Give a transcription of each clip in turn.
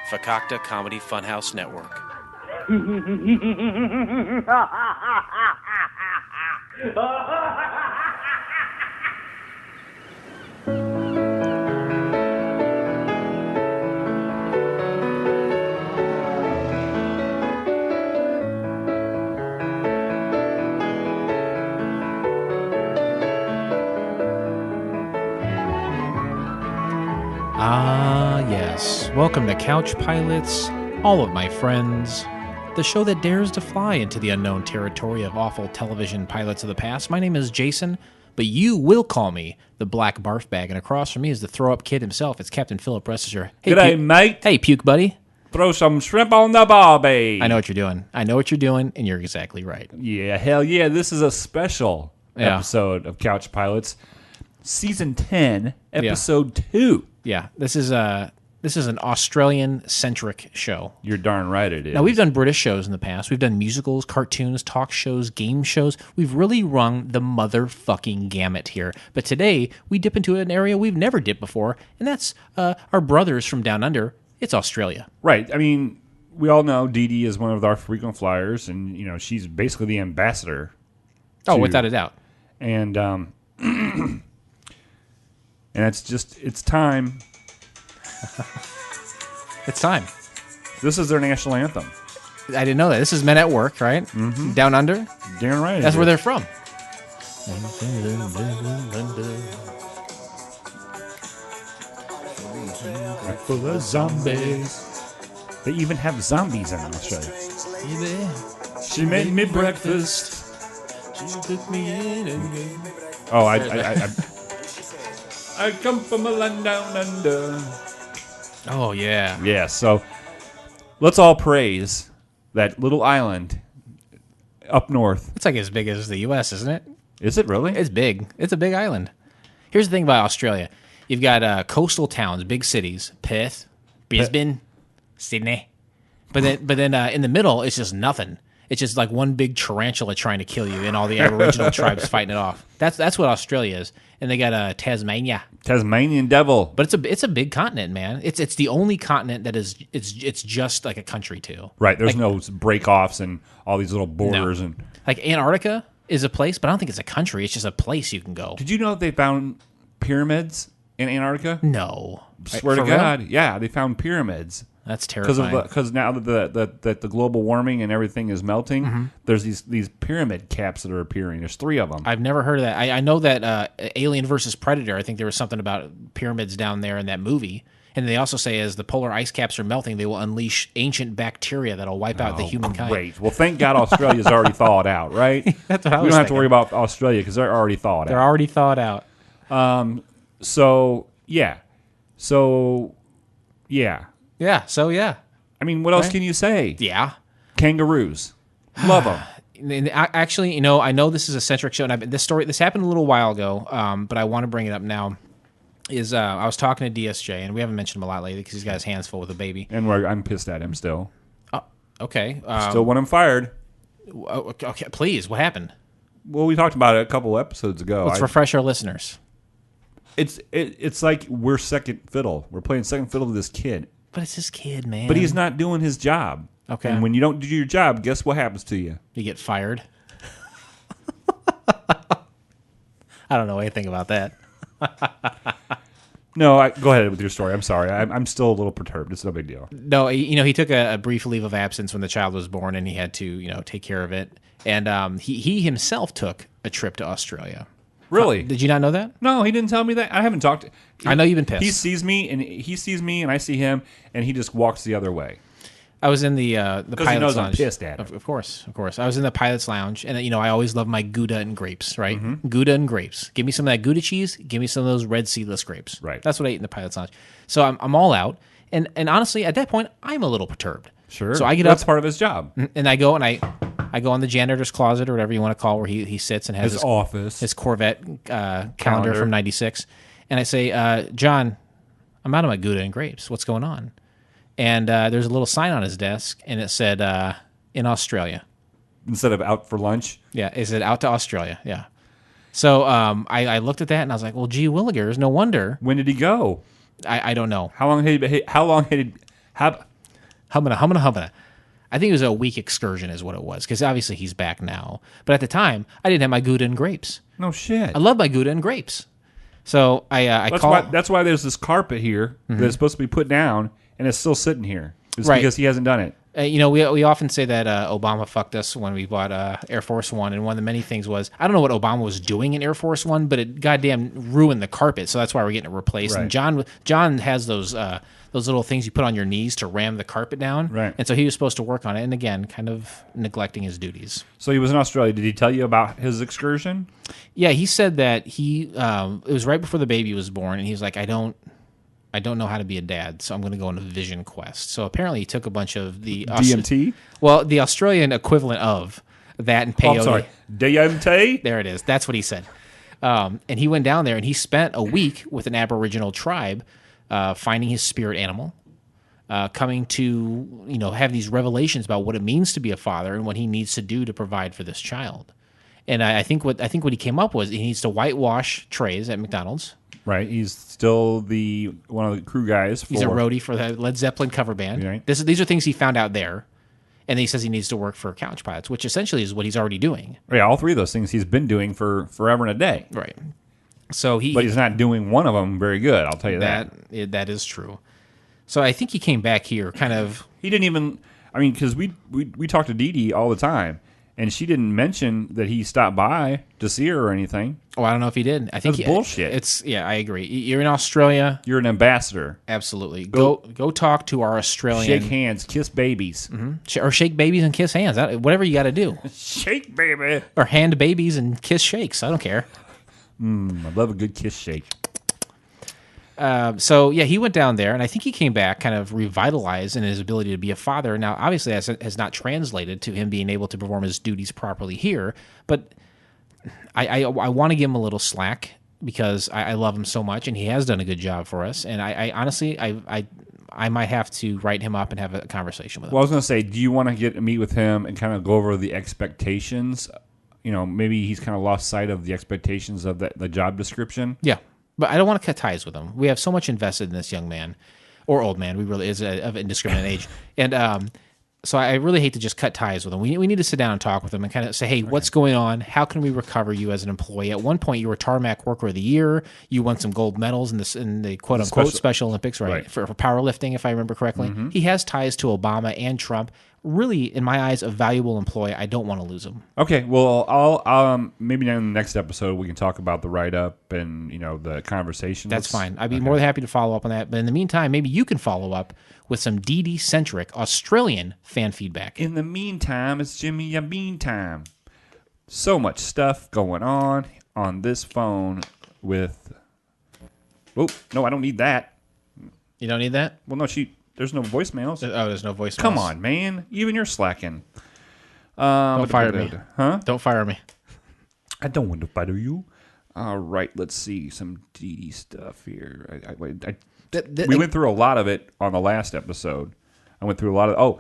Fakakta Comedy Funhouse Network. Yes. Welcome to Couch Pilots, all of my friends, the show that dares to fly into the unknown territory of awful television pilots of the past. My name is Jason, but you will call me the Black Barf Bag, and across from me is the throw-up kid himself. It's Captain Philip Ressinger. Hey, G'day, mate. Hey, puke buddy. Throw some shrimp on the barbie. I know what you're doing. And you're exactly right. Yeah, hell yeah. This is a special episode of Couch Pilots. Season 10, Episode 2. Yeah, this is an Australian-centric show. You're darn right it is. Now, we've done British shows in the past. We've done musicals, cartoons, talk shows, game shows. We've really rung the motherfucking gamut here. But today, we dip into an area we've never dipped before, and that's our brothers from down under. It's Australia. Right. I mean, we all know Dee Dee is one of our frequent flyers, and, you know, she's basically the ambassador. Oh, without a doubt. And, and it's time. It's time. This is their national anthem. I didn't know that. This is Men at Work, right? Mm-hmm. Down under? Darn right. That's where they're from. Full of zombies. They even have zombies in Australia. She made me breakfast. She took me in and gave me... Oh, I come from a land down under. Oh, yeah. Yeah, so let's all praise that little island up north. It's like as big as the U.S., isn't it? Is it really? It's big. It's a big island. Here's the thing about Australia. You've got coastal towns, big cities, Perth, Brisbane, Sydney. But then in the middle, it's just nothing. It's just like one big tarantula trying to kill you and all the Aboriginal tribes fighting it off. That's what Australia is. And they got Tasmania. Tasmanian devil. But it's a big continent, man. It's the only continent that is it's just like a country too. Right. There's no break-offs and all these little borders. No. Like Antarctica is a place, but I don't think it's a country. It's just a place you can go. Did you know that they found pyramids in Antarctica? No. Swear to God. Real? Yeah, they found pyramids. That's terrifying. Because now that the global warming and everything is melting, there's these pyramid caps that are appearing. There's 3 of them. I've never heard of that. I know that Alien versus Predator, I think there was something about pyramids down there in that movie. And they also say as the polar ice caps are melting, they will unleash ancient bacteria that'll wipe out the humankind. Great. Well, thank God Australia's already thawed out, right? That's what I was We don't have to thinking. worry about Australia because they're already thawed out. They're already thawed out. So, yeah. Yeah, so yeah. I mean, what else can you say? Yeah. Kangaroos. Love them. And actually, you know, I know this is a centric show, and this happened a little while ago, but I want to bring it up now. I was talking to DSJ, and we haven't mentioned him a lot lately because he's got his hands full with a baby. And I'm pissed at him still. Okay. Still want him fired. Okay, please, what happened? Well, we talked about it a couple episodes ago. Let's refresh our listeners. It's like we're second fiddle. We're playing second fiddle to this kid. But it's his kid, man. But he's not doing his job. Okay. And when you don't do your job, guess what happens to you? You get fired. I don't know anything about that. No, go ahead with your story. I'm sorry. I'm still a little perturbed. It's no big deal. No, he took a brief leave of absence when the child was born, and he had to, take care of it. And he himself took a trip to Australia. Really? Did you not know that? No, he didn't tell me that. I haven't talked. I know you've been pissed. He sees me, and I see him, and he just walks the other way. I was in the pilot's he knows lounge. I'm pissed at him. Of course. I was in the pilot's lounge, and I always love my Gouda and grapes, right? Mm-hmm. Gouda and grapes. Give me some of that Gouda cheese. Give me some of those red seedless grapes. Right. That's what I ate in the pilot's lounge. So I'm all out, and honestly, at that point, I'm a little perturbed. Sure. So I get That's up. part of his job. And I go and I go in the janitor's closet or whatever you want to call where he sits and has His office. his Corvette calendar from '96, and I say, John, I'm out of my Gouda and grapes. What's going on? And there's a little sign on his desk, and it said, in Australia. Instead of out for lunch? Yeah, it said out to Australia, yeah. So I looked at that, and I was like, well, gee willikers, no wonder. When did he go? I don't know. How long had he Humana. I think it was a week excursion is what it was, because obviously he's back now. But at the time, I didn't have my Gouda and grapes. No shit. I love my Gouda and grapes. So That's why there's this carpet here that's supposed to be put down, and it's still sitting here. It's because he hasn't done it. We often say that Obama fucked us when we bought Air Force One, and one of the many things was, I don't know what Obama was doing in Air Force One, but it goddamn ruined the carpet, so that's why we're getting it replaced. Right. And John has those little things you put on your knees to ram the carpet down, right? And so he was supposed to work on it, and again, kind of neglecting his duties. So he was in Australia. Did he tell you about his excursion? Yeah, he said that it was right before the baby was born, and he was like, I don't know how to be a dad, so I'm going to go on a vision quest. So apparently he took a bunch of the... DMT? Well, the Australian equivalent of that and peyote. I'm sorry. DMT? There it is. That's what he said. And he went down there, and he spent a week with an Aboriginal tribe finding his spirit animal, coming to have these revelations about what it means to be a father and what he needs to do to provide for this child. And I think what he came up was he needs to whitewash trays at McDonald's. Right, he's still one of the crew guys. He's a roadie for the Led Zeppelin cover band. Right. These are things he found out there, and he says he needs to work for Couch Pilots, which essentially is what he's already doing. Yeah, all three of those things he's been doing for forever and a day. Right. So but he's not doing one of them very good. I'll tell you that. That is true. So I think he came back here kind of. He didn't even. I mean, because we talk to Dee Dee all the time, and she didn't mention that he stopped by to see her or anything. Oh, I don't know if he did. I think that's bullshit. I agree. You're in Australia. You're an ambassador. Absolutely. Go talk to our Australian. Shake hands, kiss babies, or shake babies and kiss hands. Whatever you got to do. Shake baby. Or hand babies and kiss shakes. I don't care. I love a good kiss shake. So yeah, he went down there, and I think he came back kind of revitalized in his ability to be a father. Now, obviously, that has not translated to him being able to perform his duties properly here, but I want to give him a little slack because I love him so much, and he has done a good job for us. And I honestly, I might have to write him up and have a conversation with him. Well, I was going to say, do you want to meet with him and kind of go over the expectations? Maybe he's kind of lost sight of the expectations of the job description. Yeah. But I don't want to cut ties with him. We have so much invested in this young man, or old man. We really is of indiscriminate age, and so I really hate to just cut ties with him. We need to sit down and talk with him and kind of say, hey, what's going on? How can we recover you as an employee? At one point, you were Tarmac Worker of the Year. You won some gold medals in the quote unquote Special Olympics, right? For powerlifting, if I remember correctly. Mm-hmm. He has ties to Obama and Trump. Really, in my eyes, a valuable employee. I don't want to lose him. Okay, well, I'll maybe in the next episode we can talk about the write-up and the conversation. That's fine. I'd be more than happy to follow up on that. But in the meantime, maybe you can follow up with some DD-centric Australian fan feedback. In the meantime, it's Jimmy a meantime. So much stuff going on this phone with... Oh, no, I don't need that. You don't need that? Well, no, there's no voicemails. Oh, there's no voicemails. Come on, man. Even you're slacking. Don't fire me. Huh? Don't fire me. I don't want to fire you. All right, let's see some DD stuff here. We went through a lot of it on the last episode. I went through a lot of...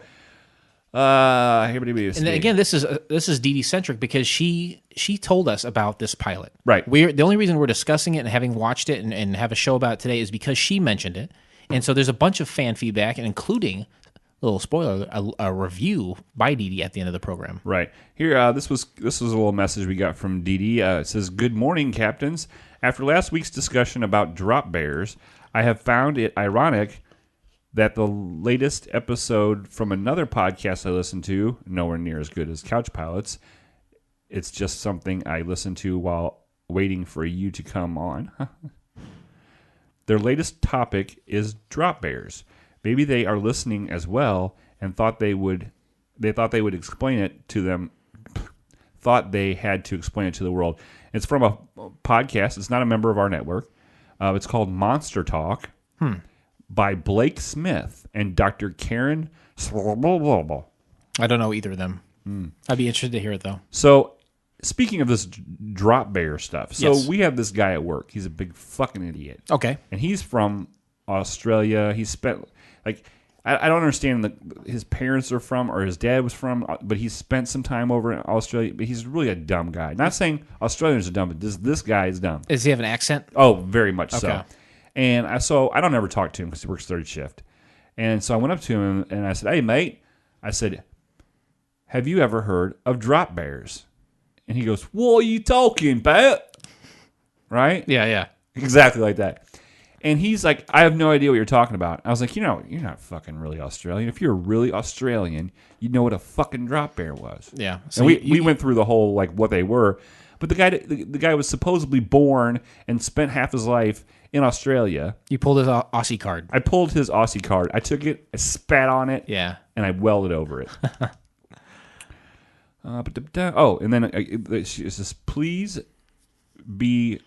and again, this is DD centric because she told us about this pilot. Right. The only reason we're discussing it and having watched it and have a show about it today is because she mentioned it. And so there's a bunch of fan feedback, and including, a little spoiler, a review by Dee Dee at the end of the program. Right. Here, this was a little message we got from Dee Dee. It says, "Good morning, captains. After last week's discussion about drop bears, I have found it ironic that the latest episode from another podcast I listened to, nowhere near as good as Couch Pilots, it's just something I listened to while waiting for you to come on." Their latest topic is drop bears. Maybe they are listening as well and thought they would explain it to them. Thought they had to explain it to the world. It's from a podcast. It's not a member of our network. It's called Monster Talk by Blake Smith and Dr. Karen. I don't know either of them. I'd be interested to hear it though. So, speaking of this drop bear stuff, so yes. We have this guy at work. He's a big fucking idiot. Okay. And he's from Australia. He spent, I don't understand his parents are from or his dad was from, but he spent some time over in Australia. But he's really a dumb guy. Not saying Australians are dumb, but this guy is dumb. Does he have an accent? Oh, very much okay. so. And I don't ever talk to him because he works third shift. And so I went up to him and I said, "Hey, mate," I said, "have you ever heard of drop bears?" And he goes, "What are you talking about?" Right? Yeah. Exactly like that. And he's like, "I have no idea what you're talking about." I was like, you're not fucking really Australian. If you're really Australian, you'd know what a fucking drop bear was. Yeah. So And we went through the whole, like, what they were. But the guy was supposedly born and spent half his life in Australia. You pulled his Aussie card. I pulled his Aussie card. I took it, I spat on it, Yeah. and I welded over it. And then it says, "Please be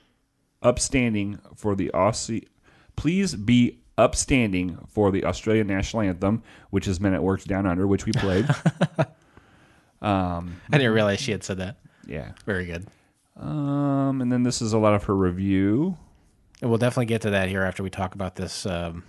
upstanding for the Aussie. Please be upstanding for the Australian national anthem, which is Men at Work Down Under, which we played." I didn't realize she had said that. Yeah. Very good. And then this is a lot of her review. And we'll definitely get to that here after we talk about this. And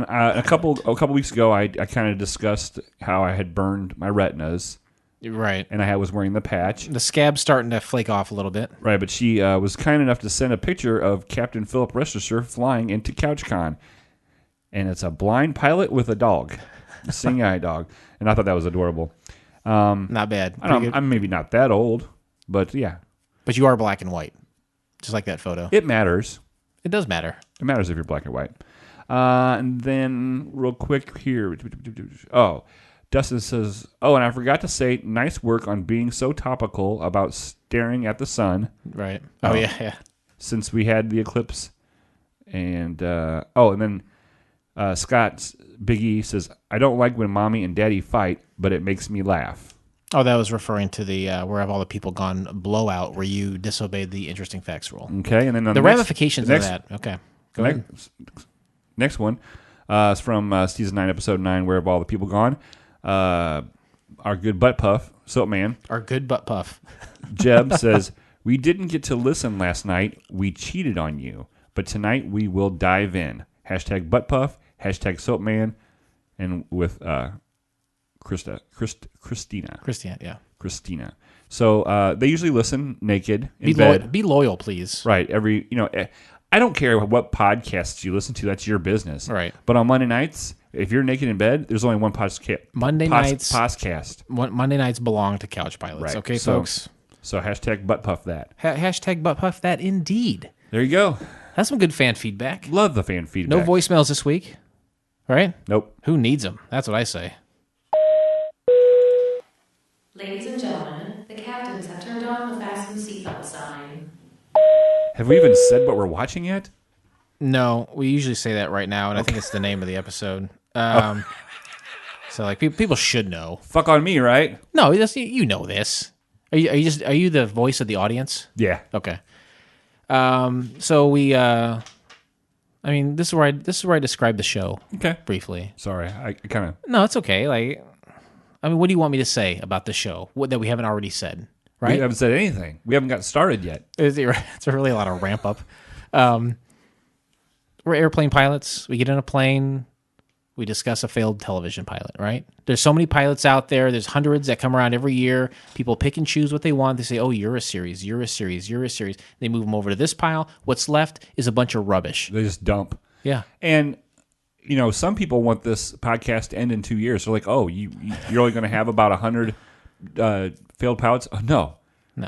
a couple weeks ago, I kind of discussed how I had burned my retinas, Right. and I was wearing the patch. The scab's starting to flake off a little bit. Right, but she was kind enough to send a picture of Captain Philip Register flying into CouchCon, and it's a blind pilot with a dog, a seeing-eye dog, and I thought that was adorable. Not bad. I'm maybe not that old, but yeah. But you are black and white, just like that photo. It matters. It does matter. It matters if you're black or white. And then real quick here. Oh, Dustin says, "Oh, and I forgot to say, nice work on being so topical about staring at the sun." Right. Oh, yeah. Since we had the eclipse. And, and then Scott Biggie says, "I don't like when mommy and daddy fight, but it makes me laugh." Oh, that was referring to the Where Have All the People Gone blowout, where you disobeyed the interesting facts rule. Okay, and then the ramifications of that. Okay, go ahead. Next one is from season 9, episode 9, Where Have All the People Gone? Our good butt puff, Soap Man. Our good butt puff. Jeb says, "We didn't get to listen last night. We cheated on you. But tonight we will dive in." Hashtag butt puff, hashtag Soap Man, and with Christina. Yeah. Christina. So they usually listen naked in bed. Be loyal, please. Right. I don't care what podcasts you listen to. That's your business. Right. But on Monday nights, if you're naked in bed, there's only one podcast. Monday nights belong to Couch Pilots. Right. Okay, folks. So hashtag butt puff that. Hashtag butt puff that indeed. There you go. That's some good fan feedback. Love the fan feedback. No voicemails this week. Right? Nope. Who needs them? That's what I say. Ladies and gentlemen, the captains have turned on the fasten seatbelt sign. Have we even said what we're watching yet? No, we usually say that right now, and I think it's the name of the episode. So, like, people should know. Fuck on me, right? No, you know this. Are you the voice of the audience? Yeah. Okay. So we, this is where I describe the show. Okay. Briefly. Sorry, I kind of. No, it's okay. Like, what do you want me to say about the show that we haven't already said? Right? We haven't said anything. We haven't gotten started yet. It's really a lot of ramp up. We're airplane pilots. We get in a plane. We discuss a failed television pilot, right? There's so many pilots out there. There's hundreds that come around every year. People pick and choose what they want. They say, "Oh, you're a series. You're a series. You're a series." They move them over to this pile. What's left is a bunch of rubbish. They just dump. Yeah. And, some people want this podcast to end in 2 years. They're like, "Oh, you're only going to have about 100 failed pilots?" Oh, no.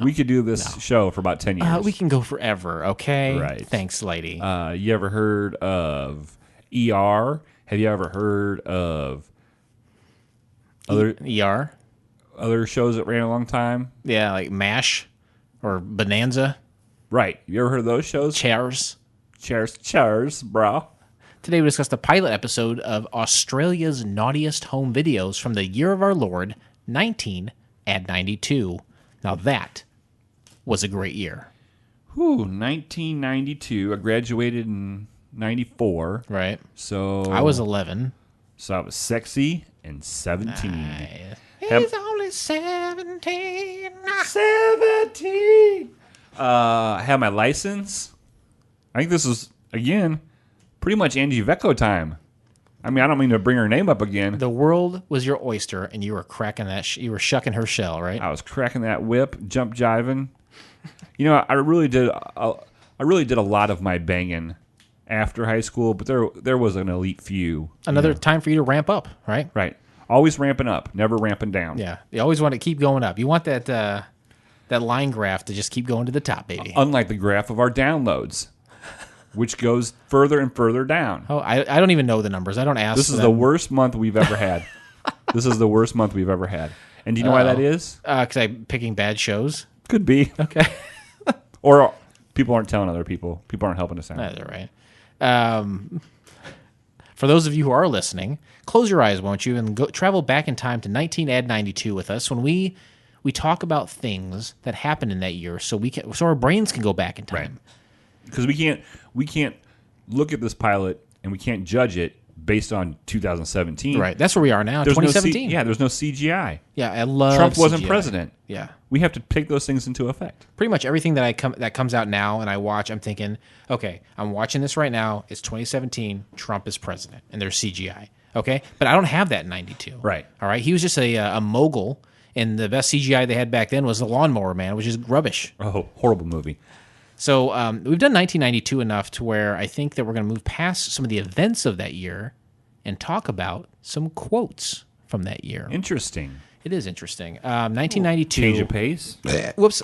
We could do this show for about 10 years. We can go forever, okay? Right. Thanks, lady. You ever heard of ER? Have you ever heard of other shows that ran a long time? Yeah, like MASH or Bonanza. Right. You ever heard of those shows? Cheers, bro. Today we discussed the pilot episode of Australia's Naughtiest home videos from the year of our Lord, 1992. Now that was a great year. 1992. I graduated in 94. Right. So I was 11. So I was sexy and 17. He's only 17. 17. I had my license. I think this is, again, pretty much Angie Vecco time. I mean, I don't mean to bring her name up again. The world was your oyster, and you were cracking that. You were shucking her shell, right? I was cracking that whip, jump jiving. I really did. I really did a lot of my banging after high school, but there was an elite few. Another time for you to ramp up, right? Right. Always ramping up, never ramping down. Yeah. You always want to keep going up. You want that line graph to just keep going to the top, baby. Unlike the graph of our downloads, which goes further and further down. Oh, I don't even know the numbers. I don't ask. This is the worst month we've ever had. This is the worst month we've ever had. And do you know why that is? Because I'm picking bad shows. Could be. Okay. Or people aren't telling other people. People aren't helping us out. That's all right. For those of you who are listening, close your eyes, won't you, and go travel back in time to 1992 with us when we talk about things that happened in that year, so our brains can go back in time. Right. Because we can't look at this pilot and we can't judge it based on 2017. Right. That's where we are now. There's 2017. There's no CGI. Yeah, I love Trump wasn't CGI. President. Yeah. We have to take those things into effect. Pretty much everything that comes out now and I watch, I'm thinking, okay, I'm watching this right now. It's 2017. Trump is president, and there's CGI. Okay, but I don't have that in '92. Right. All right. He was just a mogul, and the best CGI they had back then was the Lawnmower Man, which is rubbish. Oh, horrible movie. So we've done 1992 enough to where I think that we're going to move past some of the events of that year and talk about some quotes from that year. Interesting. It is interesting. 1992. Change of pace. Whoops.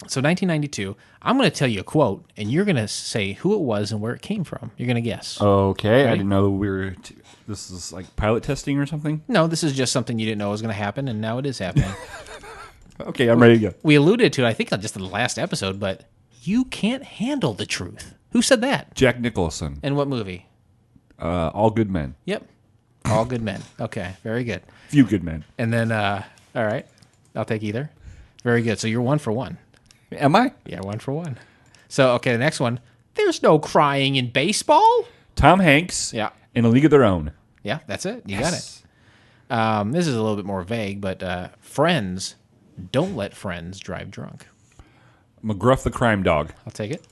So 1992, I'm going to tell you a quote, and you're going to say who it was and where it came from. You're going to guess. Okay. I Ready? didn't know we were... This is like pilot testing or something? No, this is just something you didn't know was going to happen, and now it is happening. Okay, I'm ready to go. We alluded to it, I think, just in the last episode, but you can't handle the truth. Who said that? Jack Nicholson. In what movie? All Good Men. Yep. All Good Men. Okay, very good. Few Good Men. And then, all right, I'll take either. Very good. So you're 1 for 1. Am I? Yeah, 1 for 1. So, okay, the next one. There's no crying in baseball. Tom Hanks. Yeah. In A League of Their Own. Yeah, that's it. You got it. This is a little bit more vague, but friends, don't let friends drive drunk. McGruff the Crime Dog. I'll take it.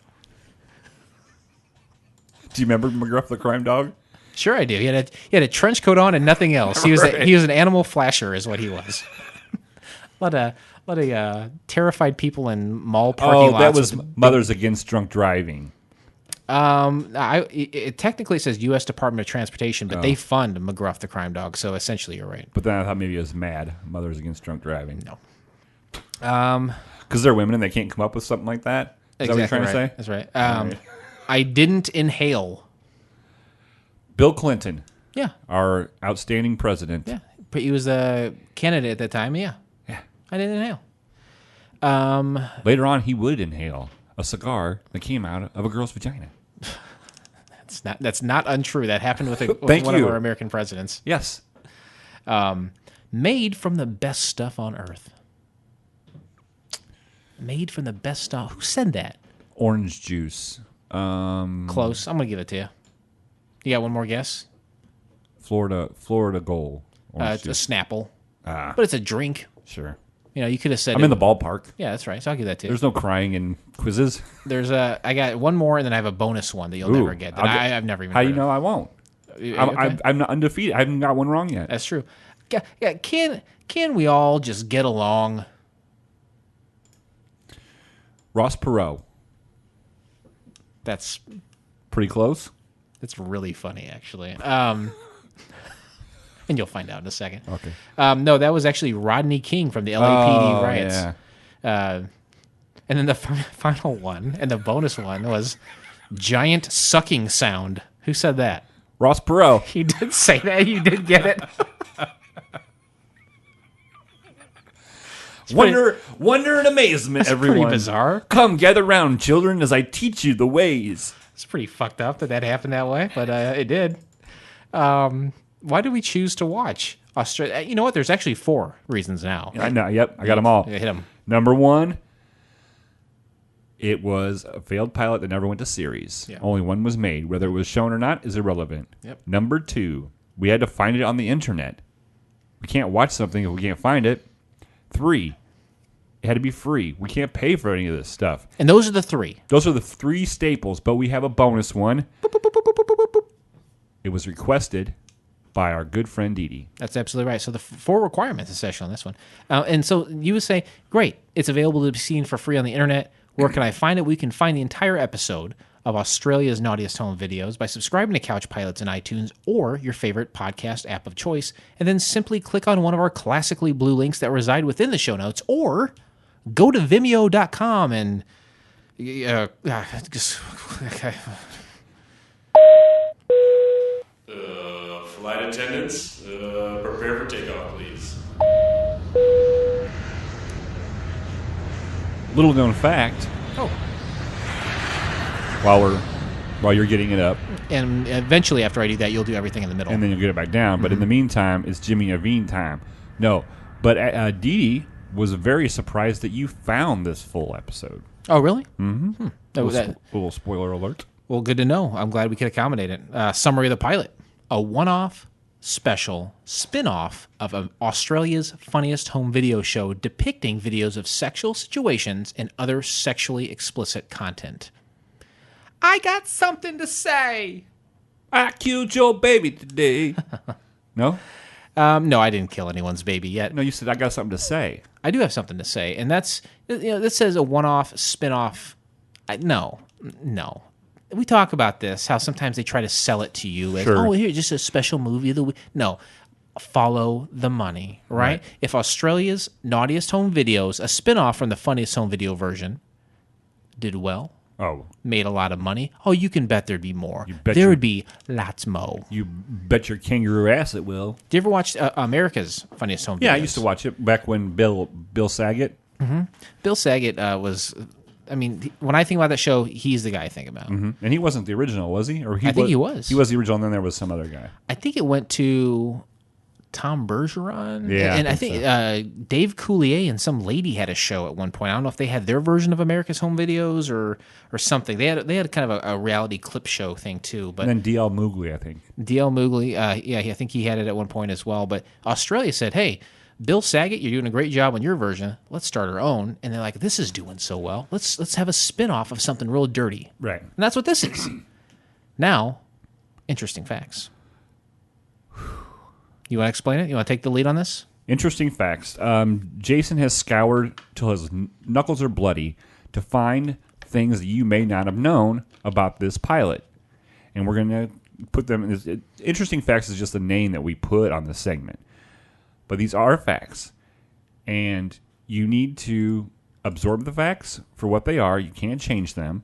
Do you remember McGruff the Crime Dog? Sure, I do. He had a trench coat on and nothing else. He was he was an animal flasher, is what he was. A lot of terrified people in mall parking lots. Oh, that was Mothers Against Drunk Driving. It technically says U.S. Department of Transportation, but they fund McGruff the Crime Dog, so essentially you're right. But then I thought maybe it was MAD, Mothers Against Drunk Driving. No. Because they're women and they can't come up with something like that? Is that what you're trying to say? That's right. I didn't inhale. Bill Clinton. Yeah. Our outstanding president. Yeah. But he was a candidate at that time. Yeah. Yeah. I didn't inhale. Later on, he would inhale a cigar that came out of a girl's vagina. That's not untrue. That happened with one of our American presidents. Yes. Made from the best stuff on earth. Made from the best stuff. Who said that? Orange juice. Close. I'm going to give it to you. You got one more guess? Florida Gold. It's a Snapple. Ah. But it's a drink. Sure. You know, you could have said I'm in the ballpark. Yeah, that's right. So I'll give that to you. There's no crying in quizzes. I got one more, and then I have a bonus one that you'll never get. That I've never even How heard do you of. know I won't? Okay. I'm not undefeated. I haven't got one wrong yet. That's true. Yeah, can we all just get along? Ross Perot. That's Pretty close. That's really funny, actually. And you'll find out in a second. Okay. No, that was actually Rodney King from the LAPD riots. Yeah. And then the final one, and the bonus one, was giant sucking sound. Who said that? Ross Perot. He did say that. You did get it. Wonder and amazement, That's everyone. pretty bizarre. Come gather round, children, as I teach you the ways. It's pretty fucked up that happened that way, but it did. Why did we choose to watch Australia? You know what? There's actually 4 reasons now. I know. Yep, I got them all. Yeah, hit them. Number 1, it was a failed pilot that never went to series. Yeah. Only one was made. Whether it was shown or not is irrelevant. Yep. Number 2, we had to find it on the internet. We can't watch something if we can't find it. 3, it had to be free. We can't pay for any of this stuff. And those are the 3. Those are the 3 staples, but we have a bonus one. It was requested by our good friend Dee Dee. That's absolutely right. So the 4 requirements, essentially, on this one. And so you would say, great, it's available to be seen for free on the internet. Where can I find it? We can find the entire episode of Australia's Naughtiest home videos by subscribing to Couch Pilots in iTunes or your favorite podcast app of choice, and then simply click on one of our classically blue links that reside within the show notes, or go to Vimeo.com and just okay. Flight attendants, prepare for takeoff, please. Little known fact. Oh. While you're getting it up, And eventually, after I do that, you'll do everything in the middle. and then you'll get it back down. But in the meantime, it's Jimmy Avine time. No, but Dee Dee was very surprised that you found this full episode. Oh, really? Mm-hmm. Little spoiler alert. Well, good to know. I'm glad we could accommodate it. Summary of the pilot. A one-off, special, spin-off of Australia's funniest home video show depicting videos of sexual situations and other sexually explicit content. I got something to say. I killed your baby today. No? No, I didn't kill anyone's baby yet. No, you said I got something to say. I do have something to say, and that's, this says a one-off, spin-off. No. We talk about this, how sometimes they try to sell it to you as, Sure. here, just a special movie of the week. No, follow the money, right? If Australia's Naughtiest Home Videos, a spin-off from the Funniest Home Video version, did well, made a lot of money, you can bet there'd be more. There would be lots more. You bet your kangaroo ass it will. Did you ever watch America's Funniest Home Videos? Yeah, I used to watch it back when Bill Saget. Mm-hmm. Bill Saget was... I mean, when I think about that show, he's the guy I think about. Mm-hmm. And he wasn't the original, was he? Or I think he was. He was the original, and then there was some other guy. I think it went to Tom Bergeron. Yeah, and I think Dave Coulier and some lady had a show at one point. I don't know if they had their version of America's Home Videos or something. They had kind of a reality clip show thing too. But and then D.L. Mugli, I think. D.L. Mugli, I think he had it at one point as well. But Australia said, hey, Bill Saget, you're doing a great job on your version. Let's start our own. And they're like, this is doing so well. Let's have a spin-off of something real dirty. Right. And that's what this is. Now, interesting facts. You want to explain it? You want to take the lead on this? Interesting facts. Jason has scoured till his knuckles are bloody to find things that you may not have known about this pilot. And we're going to put them in. Interesting facts is just the name that we put on this segment. But these are facts, and you need to absorb the facts for what they are. You can't change them.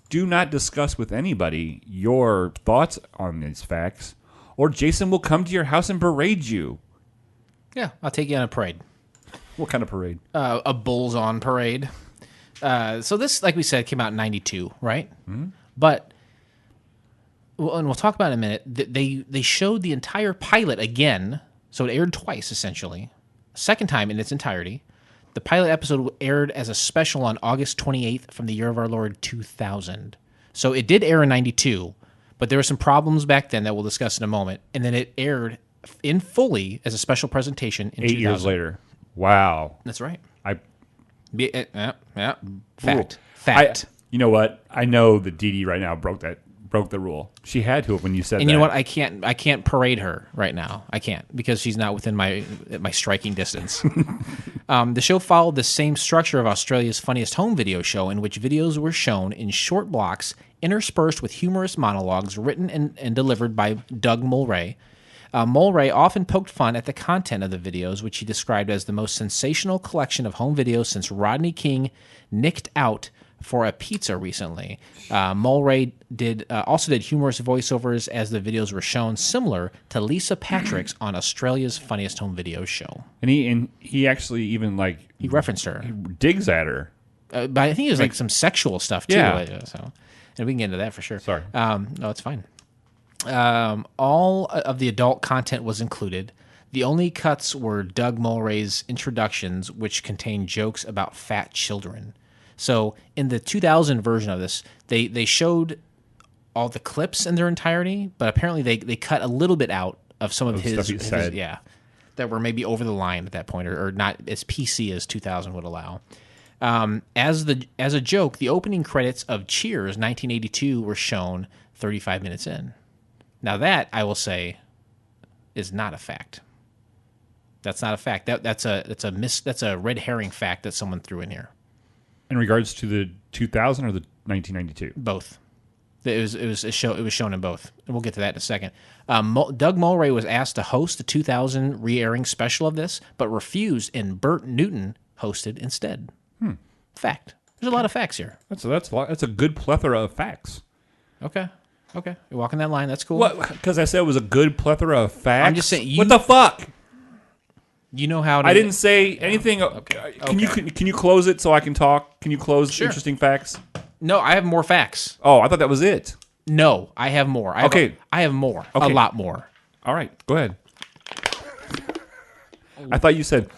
Do not discuss with anybody your thoughts on these facts, or Jason will come to your house and berate you. Yeah, I'll take you on a parade. What kind of parade? A Bulls on parade. So this, like we said, came out in 92, right? Mm-hmm. But, and we'll talk about it in a minute, they showed the entire pilot again. So it aired twice, essentially. Second time in its entirety. The pilot episode aired as a special on August 28th from the year of our Lord 2000. So it did air in 92, but there were some problems back then that we'll discuss in a moment. And then it aired in fully as a special presentation in 2000. 8 years later. Wow. That's right. Fact. Fact. You know what? I know that Dee Dee right now broke the rule. She had to have when you said that. And you know what? I can't parade her right now. I can't because she's not within my striking distance. The show followed the same structure of Australia's Funniest Home Video show, in which videos were shown in short blocks interspersed with humorous monologues written and delivered by Doug Mulray. Mulray often poked fun at the content of the videos, which he described as the most sensational collection of home videos since Rodney King nicked out for a pizza recently. Mulray also did humorous voiceovers as the videos were shown, similar to Lisa Patrick's on Australia's Funniest Home Video show. And he actually even he referenced her. He digs at her. But I think it was like some sexual stuff too. Yeah. So, and we can get into that for sure. Sorry. No, it's fine. All of the adult content was included. The only cuts were Doug Mulray's introductions, which contained jokes about fat children. So in the 2000 version of this, they showed all the clips in their entirety, but apparently they cut a little bit out of some of his said. that were maybe over the line at that point, or not as PC as 2000 would allow. As a joke, the opening credits of Cheers 1982 were shown 35 minutes in. Now that, I will say, is not a fact. That's not a fact. That's a red herring fact that someone threw in here. In regards to the 2000 or the 1992? Both. It was shown in both, and we'll get to that in a second. Doug Mulray was asked to host the 2000 re-airing special of this, but refused, and Bert Newton hosted instead. Fact. There's a lot of facts here. That's a good plethora of facts. Okay. You're walking that line. That's cool. What? Because I said it was a good plethora of facts? I'm just saying. What the fuck? You know how to... I didn't say anything. Okay. Can you close it so I can talk? Can you close interesting facts? No, I have more facts. Oh, I thought that was it. No, I have more. I have more. Okay. A lot more. All right, go ahead. I thought you said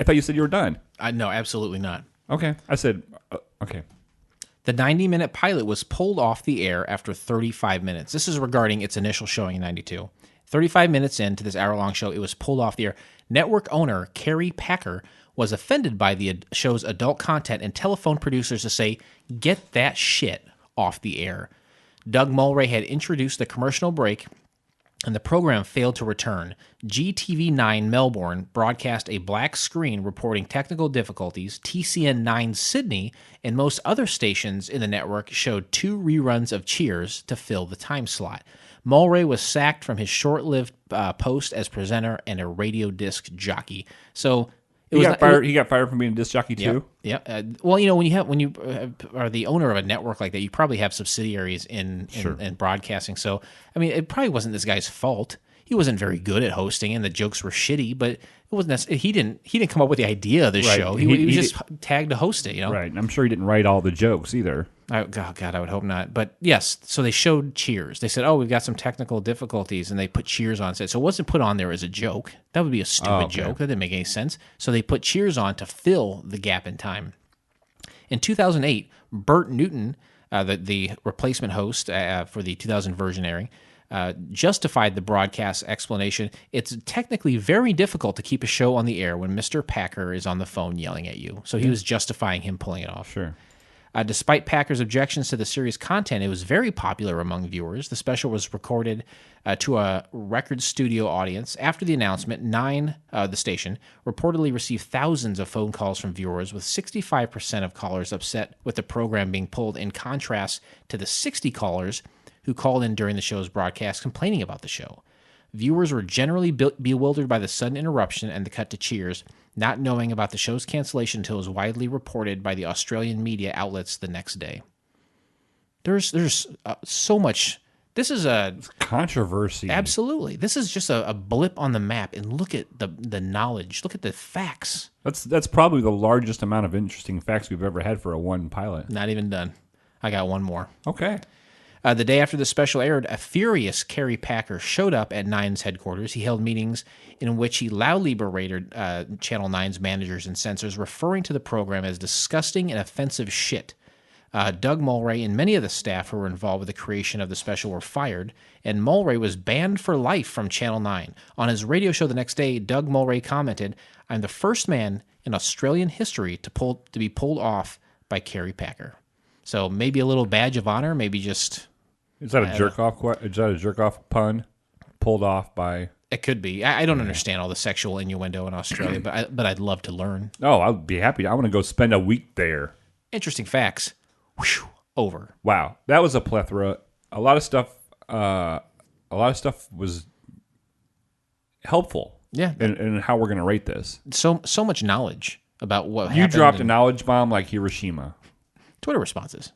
you were done. No, absolutely not. Okay. I said, okay. The 90-minute pilot was pulled off the air after 35 minutes. This is regarding its initial showing in 92. 35 minutes into this hour-long show, it was pulled off the air. Network owner Kerry Packer was offended by the show's adult content and telephoned producers to say, "Get that shit off the air." Doug Mulray had introduced the commercial break, and the program failed to return. GTV9 Melbourne broadcast a black screen reporting technical difficulties. TCN9 Sydney and most other stations in the network showed 2 reruns of Cheers to fill the time slot. Mulray was sacked from his short-lived post as presenter and a radio disc jockey. So he got fired from being a disc jockey too. Yeah. Well, you know, when you are the owner of a network like that, you probably have subsidiaries in broadcasting. So, I mean, it probably wasn't this guy's fault. He wasn't very good at hosting, and the jokes were shitty. But it wasn't. He didn't come up with the idea of this show. He was just tagged to host it. You know, right? And I'm sure he didn't write all the jokes either. God, I would hope not. But yes, so they showed Cheers. They said, "Oh, we've got some technical difficulties," and they put Cheers on set. So it wasn't put on there as a joke. That would be a stupid joke. That didn't make any sense. So they put Cheers on to fill the gap in time. In 2008, Bert Newton, the replacement host for the 2000 version airing, justified the broadcast explanation. It's technically very difficult to keep a show on the air when Mr. Packer is on the phone yelling at you. So he was justifying him pulling it off. Sure. Despite Packer's objections to the series' content, it was very popular among viewers. The special was recorded to a record studio audience. After the announcement, the station, reportedly received thousands of phone calls from viewers, with 65% of callers upset with the program being pulled, in contrast to the 60 callers who called in during the show's broadcast complaining about the show. Viewers were generally bewildered by the sudden interruption and the cut to Cheers, not knowing about the show's cancellation until it was widely reported by the Australian media outlets the next day. There's so much. This is a controversy. Absolutely. This is just a blip on the map, and look at the knowledge. Look at the facts. That's probably the largest amount of interesting facts we've ever had for a one pilot. Not even done. I got one more. Okay. The day after the special aired, a furious Kerry Packer showed up at Nine's headquarters. He held meetings in which he loudly berated Channel 9's managers and censors, referring to the program as disgusting and offensive shit. Doug Mulray and many of the staff who were involved with the creation of the special were fired, and Mulray was banned for life from Channel 9. On his radio show the next day, Doug Mulray commented, "I'm the first man in Australian history to be pulled off by Kerry Packer." So maybe a little badge of honor, maybe just... Is that a jerk off? Is that a jerk off pun pulled off by? It could be. I don't understand all the sexual innuendo in Australia, but I'd love to learn. Oh, I'd be happy. I want to go spend a week there. Interesting facts. Whew, over. Wow, that was a plethora. A lot of stuff. A lot of stuff was helpful. Yeah, and how we're going to rate this. So much knowledge about what you happened. Dropped a knowledge bomb like Hiroshima. Twitter responses.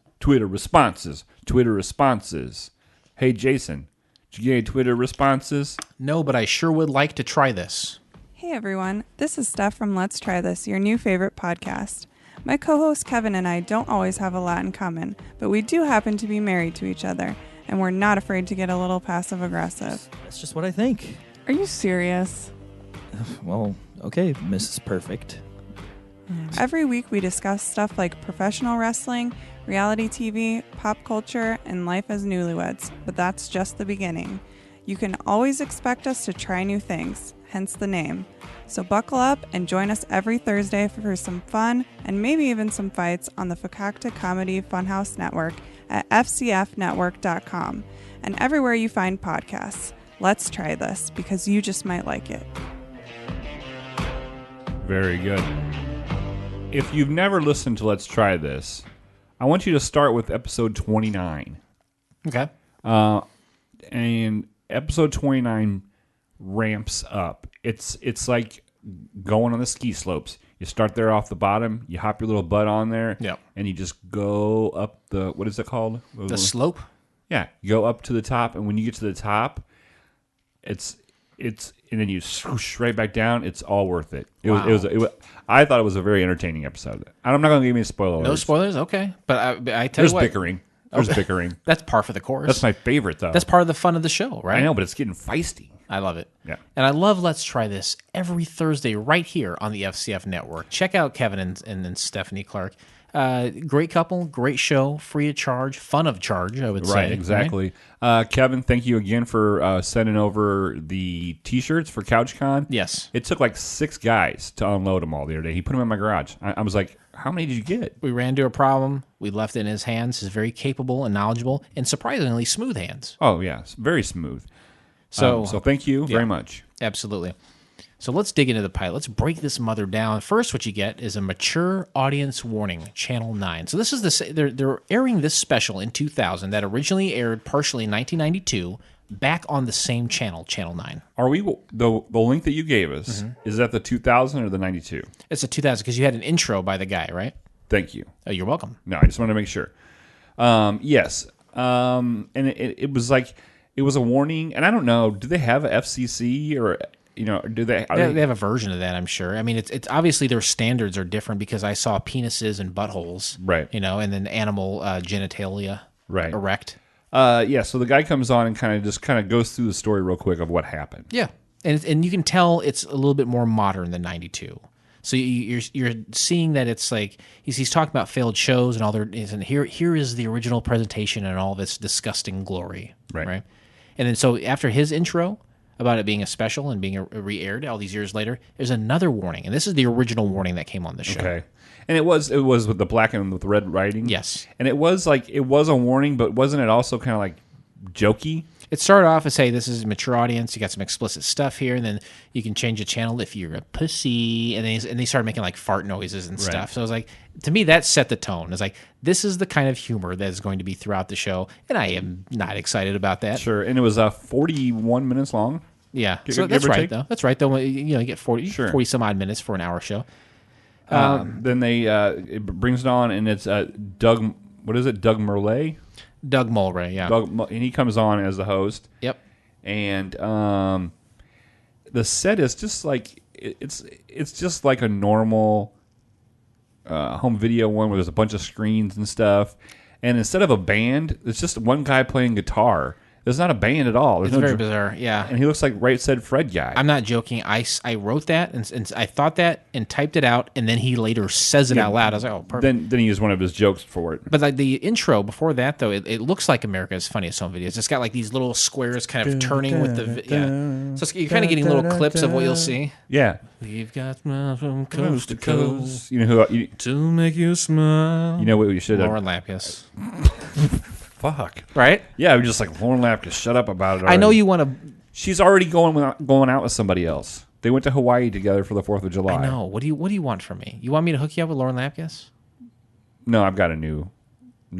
Hey, Jason, did you get any Twitter responses? No, but I sure would like to try this. Hey, everyone. This is Steph from Let's Try This, your new favorite podcast. My co-host Kevin and I don't always have a lot in common, but we do happen to be married to each other, and we're not afraid to get a little passive-aggressive. That's just what I think. Are you serious? Well, okay, Mrs. Perfect. Every week we discuss stuff like professional wrestling, reality TV, pop culture, and life as newlyweds, but that's just the beginning. You can always expect us to try new things, hence the name. So buckle up and join us every Thursday for some fun and maybe even some fights on the Fakakta Comedy Funhouse Network at fcfnetwork.com and everywhere you find podcasts. Let's try this because you just might like it. Very good. If you've never listened to Let's Try This, I want you to start with episode 29. Okay. And episode 29 ramps up. It's like going on the ski slopes. You start there off the bottom, you hop your little butt on there, Yep. and you just go up the, what is it called? The slope? Yeah, you go up to the top, and when you get to the top, it's and then you swoosh right back down. It's all worth it. It was I thought it was a very entertaining episode. I'm not going to give you any spoilers. No spoilers? Okay. But I tell There's you what. bickering. There's bickering. That's par for the course. That's my favorite, though. That's part of the fun of the show, right? I know, but it's getting feisty. I love it. Yeah. And I love Let's Try This every Thursday right here on the FCF Network. Check out Kevin and Stephanie Clark. Great couple, great show, free of charge, fun of charge, I would say. Right, exactly. Right? Kevin, thank you again for sending over the T-shirts for CouchCon. Yes. It took like 6 guys to unload them all the other day. He put them in my garage. I was like, how many did you get? We ran into a problem. We left it in his hands. His very capable and knowledgeable and surprisingly smooth hands. Oh, yeah. Very smooth. So Thank you very much. Absolutely. So let's dig into the pilot. Let's break this mother down. First, what you get is a mature audience warning, Channel 9. So this is they're airing this special in 2000 that originally aired partially in 1992 back on the same channel, Channel 9. Are we the link that you gave us? Is that the 2000 or the 92? It's a 2000 because you had an intro by the guy, right? Thank you. Oh, you're welcome. No, I just wanted to make sure. Yes. And it was like it was a warning, and I don't know. Do they have a FCC or? Do they? They have a version of that, I'm sure. I mean, it's obviously their standards are different because I saw penises and buttholes, right? And then animal genitalia, right, erect. Yeah. So the guy comes on and kind of goes through the story real quick of what happened. Yeah, and you can tell it's a little bit more modern than 92. So you're seeing that it's like he's talking about failed shows and all their and here is the original presentation and all of its disgusting glory, right? And then so after his intro about it being a special and being re-aired all these years later, there's another warning, and this is the original warning that came on the show. Okay, and it was with the black and with red writing. Yes, and it was a warning, but wasn't it also kind of like jokey? It started off as, hey, this is a mature audience. You got some explicit stuff here, and then you can change the channel if you're a pussy. And they started making like fart noises and stuff. So it was like, to me, that set the tone. It's like, this is the kind of humor that is going to be throughout the show, and I am not excited about that. Sure, and it was 41 minutes long. Yeah, so that's right though. That's right though. You get 40 some odd minutes for an hour show. Then it brings it on, and it's Doug. What is it? Doug Mulray. Doug Mulray, yeah. And he comes on as the host. Yep. And the set is just like it's just like a normal home video one where there's a bunch of screens and stuff. And instead of a band, it's just one guy playing guitar. There's not a band at all. It's very bizarre, yeah. And he looks like Right Said Fred guy. I'm not joking. I wrote that and I thought that and typed it out, and then he later says it out loud. I was like, oh, perfect. Then he used one of his jokes for it. But like the intro before that, though, it looks like America's Funniest Home Videos. It's got like these little squares kind of turning with the So you're kind of getting little clips of what you'll see. Yeah. We've got smiles from coast to coast. You know who to make you smile. You know what we should have? Lauren Lapkus. Fuck. Right? Yeah, we're just like, Lauren Lapkus, shut up about it already. I know you want to... She's already going out with somebody else. They went to Hawaii together for the 4th of July. I know. What do you want from me? You want me to hook you up with Lauren Lapkus? No, I've got a new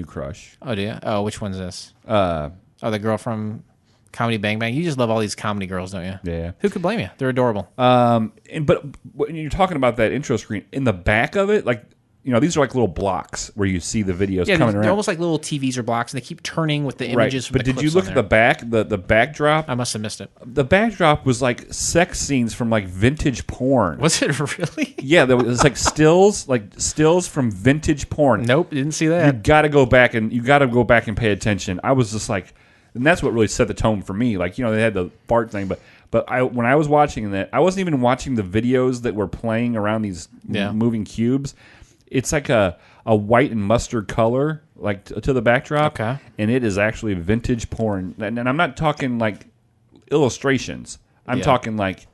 crush. Oh, do you? Oh, which one's this? The girl from Comedy Bang Bang. You just love all these comedy girls, don't you? Yeah. Who could blame you? They're adorable. But when you're talking about that intro screen, in the back of it, like, these are like little blocks where you see the videos coming around. They're almost like little TVs or blocks, and they keep turning with the images. From But did you look at the back, the backdrop? I must have missed it. The backdrop was like sex scenes from like vintage porn. Was it really? Yeah, there was like stills from vintage porn. Nope, didn't see that. You got to go back and pay attention. I was just like, and that's what really set the tone for me. Like, they had the fart thing, but when I was watching that, I wasn't even watching the videos that were playing around these moving cubes. It's like a white and mustard color, like to the backdrop, and it is actually vintage porn. And I'm not talking like illustrations. I'm talking like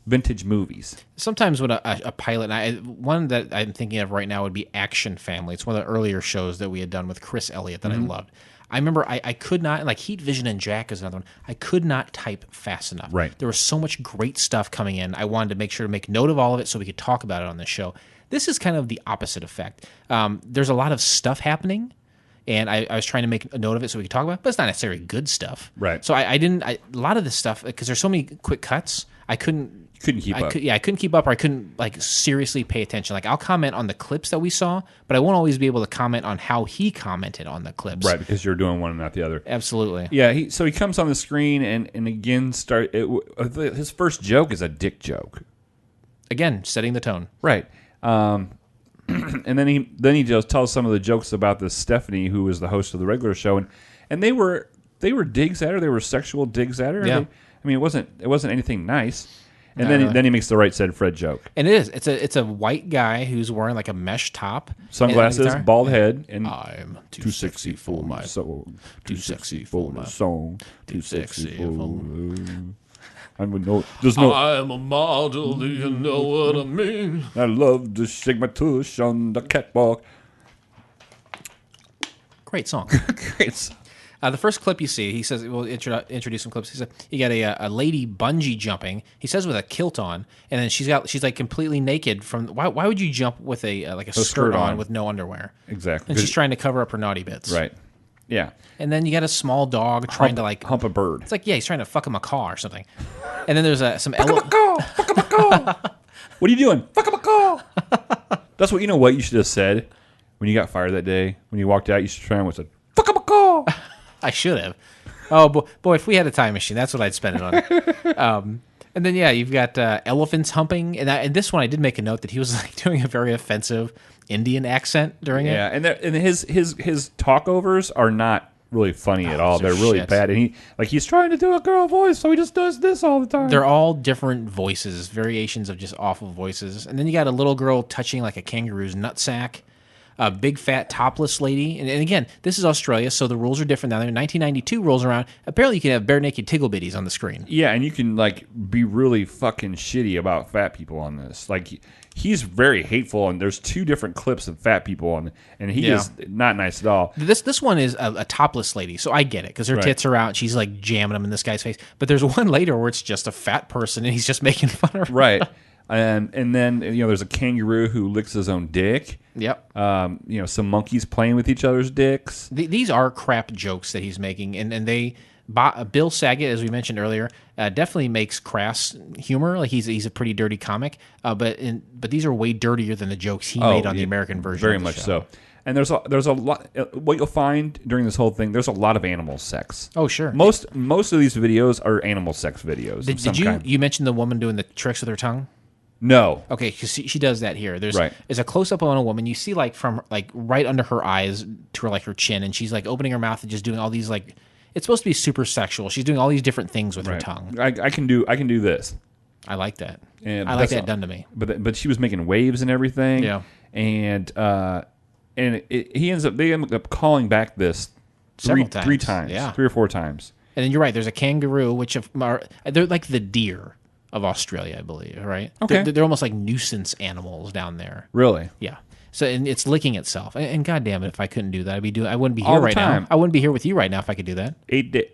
vintage movies. Sometimes when a pilot, one that I'm thinking of right now would be Action Family. It's one of the earlier shows that we had done with Chris Elliott that I loved. I remember I could not, like Heat Vision and Jack is another one, I could not type fast enough. Right. There was so much great stuff coming in. I wanted to make sure to make note of all of it so we could talk about it on this show. This is kind of the opposite effect. There's a lot of stuff happening, and I was trying to make a note of it so we could talk about it, but it's not necessarily good stuff. Right. So I didn't, a lot of this stuff, because there's so many quick cuts, I couldn't keep up. I couldn't keep up, or I couldn't like seriously pay attention. Like I'll comment on the clips that we saw, but I won't always be able to comment on how he commented on the clips. Right, because you're doing one and not the other. Absolutely. Yeah, so he comes on the screen and again his first joke is a dick joke. Again, setting the tone. Right. And then he just tells some of the jokes about this Stephanie, who was the host of the regular show, and they were digs at her. They were sexual digs at her. Yeah. It wasn't anything nice. And No. then he makes the Right Said Fred joke. And it is. It's a white guy who's wearing like a mesh top, Sunglasses, and a guitar. bald head, and I'm too sexy for my soul. too sexy for my song. too sexy for. I would know. There's no. I'm a model. Do you know what I mean? I love to shake my tush on the catwalk. Great song. Great. The first clip you see, he says, we'll introduce some clips. He said, you got a lady bungee jumping. He says with a kilt on, and then she's like completely naked from. Why would you jump with a skirt on with no underwear? Exactly. And she's trying to cover up her naughty bits. Right. Yeah. And then you got a small dog trying to like hump a bird. It's like, yeah, he's trying to fuck a macaw or something. And then there's some Fuck a macaw. What are you doing? Fuck a macaw. That's what you should have said when you got fired that day. When you walked out, you should try and said, "Fuck a macaw." I should have. Oh boy, if we had a time machine, that's what I'd spend it on. And then you've got elephants humping, and this one I did make a note that he was like doing a very offensive Indian accent during it. Yeah, and his talkovers are not really funny at all. They're really bad, and he's trying to do a girl voice, so he just does this all the time. They're all different voices, variations of just awful voices. And then you got a little girl touching like a kangaroo's nutsack. A big fat topless lady, and again, this is Australia, so the rules are different down there. 1992 rolls around. Apparently, you can have bare naked tiggle bitties on the screen. Yeah, and you can be really fucking shitty about fat people on this. He's very hateful, and there's 2 different clips of fat people on, and he is not nice at all. This one is a topless lady, so I get it because her tits are out. And she's like jamming them in this guy's face. But there's one later where it's just a fat person, and he's just making fun of her. Right. And then there's a kangaroo who licks his own dick. Yep. Some monkeys playing with each other's dicks. These are crap jokes that he's making, and they Bill Saget, as we mentioned earlier, definitely makes crass humor. Like he's a pretty dirty comic, but these are way dirtier than the jokes he made on the American version. Very of the much show. so. And there's a lot. What you'll find during this whole thing, there's a lot of animal sex. Oh sure. Most of these videos are animal sex videos. Did you mention the woman doing the tricks with her tongue? No. Okay, because she does that here. There's Right. a close up on a woman. You see from right under her eyes to her chin, and she's opening her mouth and just doing all these it's supposed to be super sexual. She's doing all these different things with her tongue. I can do this. I like that. And I like that done to me. But she was making waves and everything. Yeah. And they end up calling back this Several times. 3 times. Yeah. 3 or 4 times. And then you're right. There's a kangaroo, which they're like the deer of Australia, I believe. Right? Okay. They're almost like nuisance animals down there. Really? Yeah. So and it's licking itself. And goddamn it, if I couldn't do that, I wouldn't be here All the right time. now. I wouldn't be here with you right now if I could do that.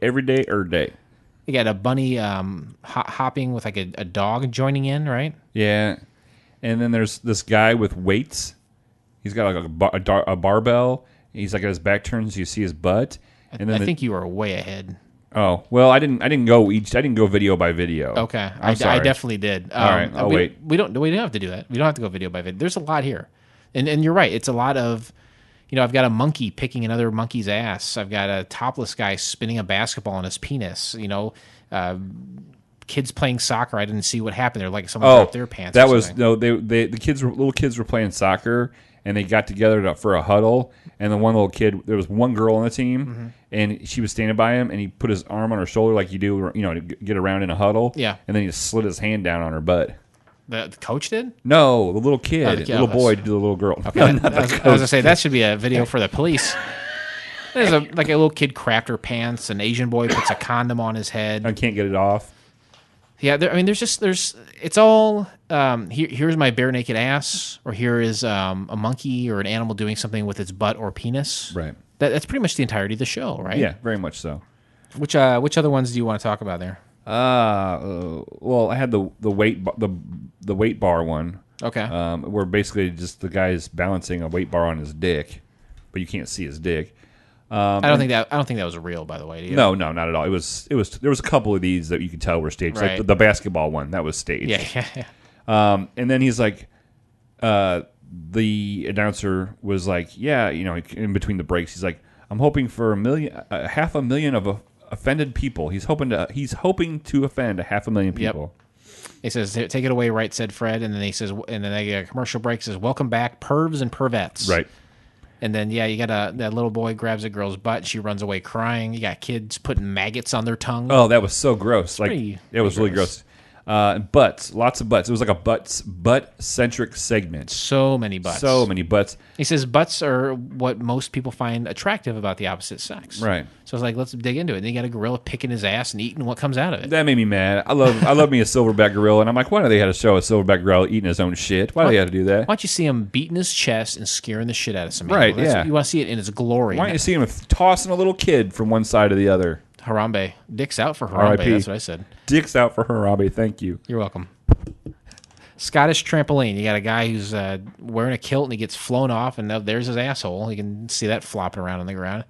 Every day or day. You got a bunny hopping with a dog joining in, right? Yeah. And then there's this guy with weights. He's got a barbell. He's at his back turned so you see his butt. And then I think you were way ahead. Oh well, I didn't go video by video. Okay, I'm sorry. I definitely did. All right, I'll wait. We don't have to do that. We don't have to go video by video. There's a lot here, and you're right. It's a lot of, I've got a monkey picking another monkey's ass. I've got a topless guy spinning a basketball on his penis. Kids playing soccer. I didn't see what happened there. Like someone dropped their pants. That was no. The little kids were playing soccer. And they got together for a huddle, and then one little kid, there was one girl on the team, and she was standing by him, and he put his arm on her shoulder like you do, to get around in a huddle. Yeah. And then he just slid his hand down on her butt. The coach did? No, the little kid, Oh, the little boy to the little girl. Okay. I was going to say, that should be a video for the police. There's a little kid crapped her pants, an Asian boy puts a condom on his head. I can't get it off. Yeah, it's all, here's my bare naked ass, or here is a monkey or an animal doing something with its butt or penis. Right. That's pretty much the entirety of the show, right? Yeah, very much so. Which other ones do you want to talk about there? Well, I had the weight bar one. Okay. Where basically just the guy's balancing a weight bar on his dick, but you can't see his dick. I don't think that was real, by the way. Do you? No, not at all. It was. There was a couple of these that you could tell were staged. Right. Like the basketball one that was staged. Yeah. And then he's like, the announcer was like, yeah, in between the breaks, he's like, I'm hoping for 500,000 of offended people. He's hoping to offend 500,000 people. Yep. He says, "Take it away, right?" said Fred, and then he says, and then they get a commercial break. Says, "Welcome back, pervs and pervettes." Right. And then you got that little boy grabs a girl's butt. She runs away crying. You got kids putting maggots on their tongue. Oh, that was so gross. It was really gross. Butts, lots of butts. It was like a butt-centric segment. So many butts. So many butts. He says butts are what most people find attractive about the opposite sex. Right. So it's like, let's dig into it. And then you got a gorilla picking his ass and eating what comes out of it. That made me mad. I love me a silverback gorilla, and I'm like, why do they have to show a silverback gorilla eating his own shit? Why do they have to do that? Why don't you see him beating his chest and scaring the shit out of somebody? Right, yeah. You want to see it in its glory. Why don't you see him tossing a little kid from one side to the other? Harambe. Dick's out for Harambe. R.I.P. That's what I said. Dick's out for Harambe. Thank you. You're welcome. Scottish trampoline. You got a guy who's wearing a kilt and he gets flown off, and there's his asshole. You can see that flopping around on the ground.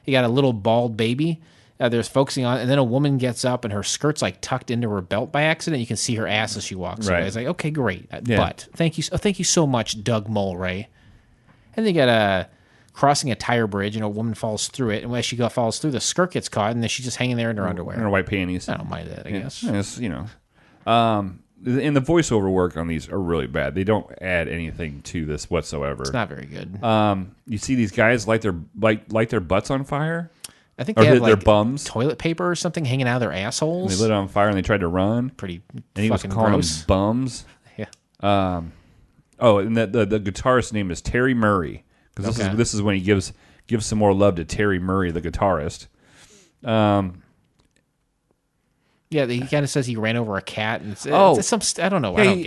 You got a little bald baby. There's focusing on, and then a woman gets up and her skirt's like tucked into her belt by accident. You can see her ass as she walks away. It's like, okay, great. Yeah. But thank you so much, Doug Mulray. And they got crossing a tire bridge, and a woman falls through it, and as she falls through, the skirt gets caught, and then she's just hanging there in her underwear. In her white panties. I don't mind that, I guess. Yes, and the voiceover work on these are really bad. They don't add anything to this whatsoever. It's not very good. You see these guys light their butts on fire? I think they have their bums, toilet paper or something hanging out of their assholes. And they lit it on fire and they tried to run. Pretty and he fucking was calling gross. them bums. Yeah. And the guitarist's name is Terry Murray, because this is when he gives some more love to Terry Murray, the guitarist. Yeah, he kind of says he ran over a cat, and it's some I don't know. Yeah, I don't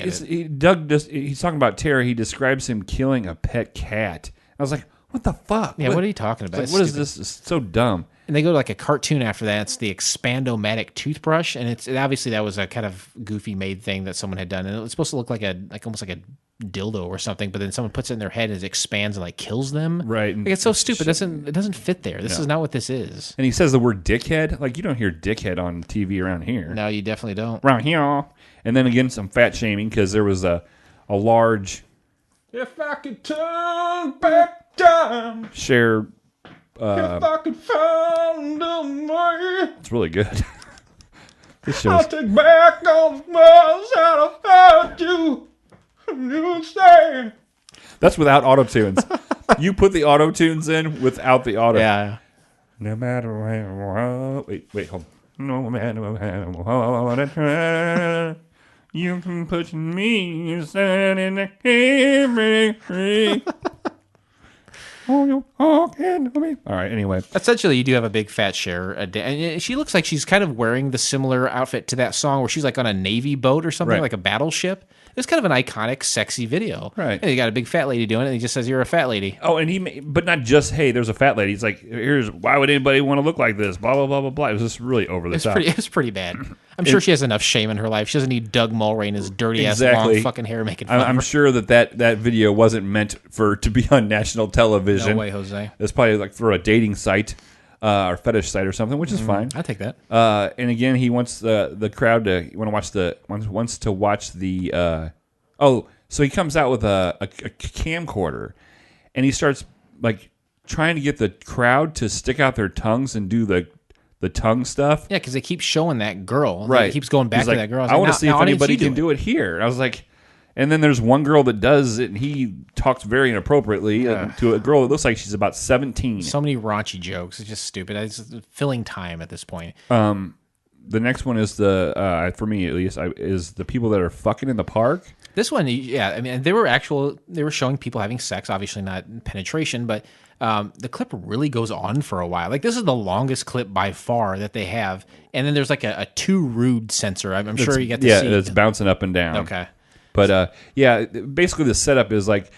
get it. He's talking about Terry. He describes him killing a pet cat. I was like, what the fuck? Yeah, what are you talking about? Like, what is this? It's so dumb. And they go to like a cartoon after that. It's the Expandomatic toothbrush, and obviously that was a kind of goofy made thing that someone had done, and it was supposed to look like almost like a dildo or something. But then someone puts it in their head and it expands and like kills them. Right. Like, it's so stupid. It doesn't fit there. This is not what this is. And he says the word dickhead. Like, you don't hear dickhead on TV around here. No, you definitely don't. Around here. And then again, some fat shaming because there was a large. If I could turn back time. Share. If I could find a way. It's really good. I'll take back all the words that I heard you. You say. That's without auto tunes. You put the auto tunes in without the auto. Yeah. No matter what. Wait, hold on. No matter what. You can put me in the every. Oh, you talking to me? All right. Anyway, essentially, you do have a big fat Cher, and she looks like she's kind of wearing the similar outfit to that song where she's like on a Navy boat or something, like a battleship. It's kind of an iconic, sexy video, right? And you got a big fat lady doing it, and he just says, "You're a fat lady." Oh, and but not just, hey, there's a fat lady. It's like, why would anybody want to look like this? Blah blah blah blah blah. It was just really over the top. It was pretty bad. I'm sure she has enough shame in her life. She doesn't need Doug Mulray and his dirty ass long fucking hair making fun of her. I'm sure that video wasn't meant to be on national television. No way, Jose. It's probably like for a dating site or fetish site or something, which is fine. I take that. And again, he wants the crowd to wants to watch the. So he comes out with a camcorder, and he starts like trying to get the crowd to stick out their tongues and do the tongue stuff. Yeah, because they keep showing that girl. Right. It keeps going back to that girl. I want to see if anybody can do it here. And I was like, and then there's one girl that does it, and he talks very inappropriately to a girl that looks like she's about 17. So many raunchy jokes. It's just stupid. It's filling time at this point. The next one is for me at least, is the people that are fucking in the park. This one, yeah, I mean, they were showing people having sex, obviously not penetration, but the clip really goes on for a while. Like, this is the longest clip by far that they have, and then there's like a too rude censor. I'm sure you get to see. Yeah, it's bouncing up and down. Okay. But basically the setup is like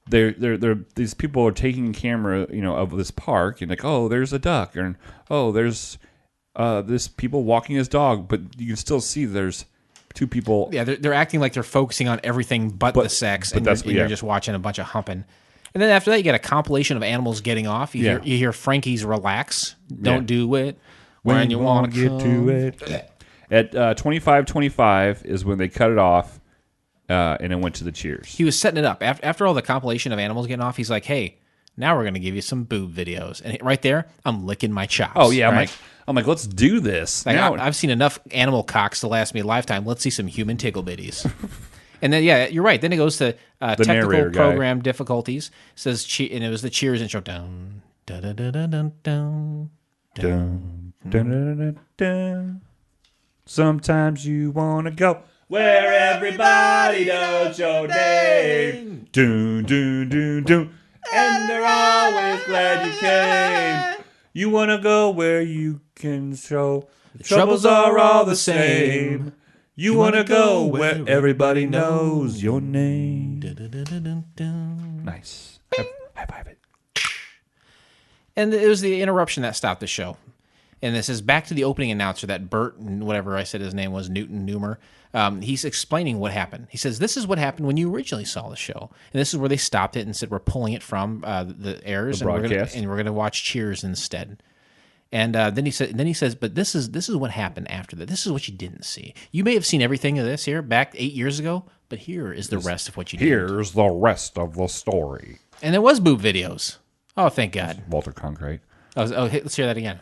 these people are taking camera, of this park, and like, oh, there's a duck, and oh, there's this people walking his dog, but you can still see there's two people. Yeah, they're acting like they're focusing on everything but the sex, and you're just watching a bunch of humping. And then after that, you get a compilation of animals getting off. You hear Frankie's "Relax." Don't do it when you want to get to it. At 25:25 is when they cut it off, and it went to the cheers. He was setting it up. After all the compilation of animals getting off, he's like, "Hey, now we're going to give you some boob videos." And right there, I'm licking my chops. Oh yeah, right? I'm like, let's do this. Like, now, I've seen enough animal cocks to last me a lifetime. Let's see some human tickle bitties. And then, yeah, you're right. Then it goes to technical program difficulties. It says, and it was the Cheers intro. Dun, dun, dun, dun, dun, dun, dun, dun, dun, dun, dun, dun. Sometimes you want to go where everybody knows your name. Doon, doon, doon, doon. And they're always glad you came. You want to go where you can show the troubles are all the same. You want to go where everybody knows your name. Nice. High five it. And it was the interruption that stopped the show. And this is back to the opening announcer, that Bert, whatever I said his name was, Newton Newmer. He's explaining what happened. He says, this is what happened when you originally saw the show. And this is where they stopped it and said, we're pulling it from the airs. The broadcast. And we're going to watch Cheers instead. And then he says, but this is what happened after that. This is what you didn't see. You may have seen everything of this here back 8 years ago, but here is the rest of what you did. Here's the rest of the story. And there was boob videos. Oh, thank God. Walter Cronkite. Hey, let's hear that again.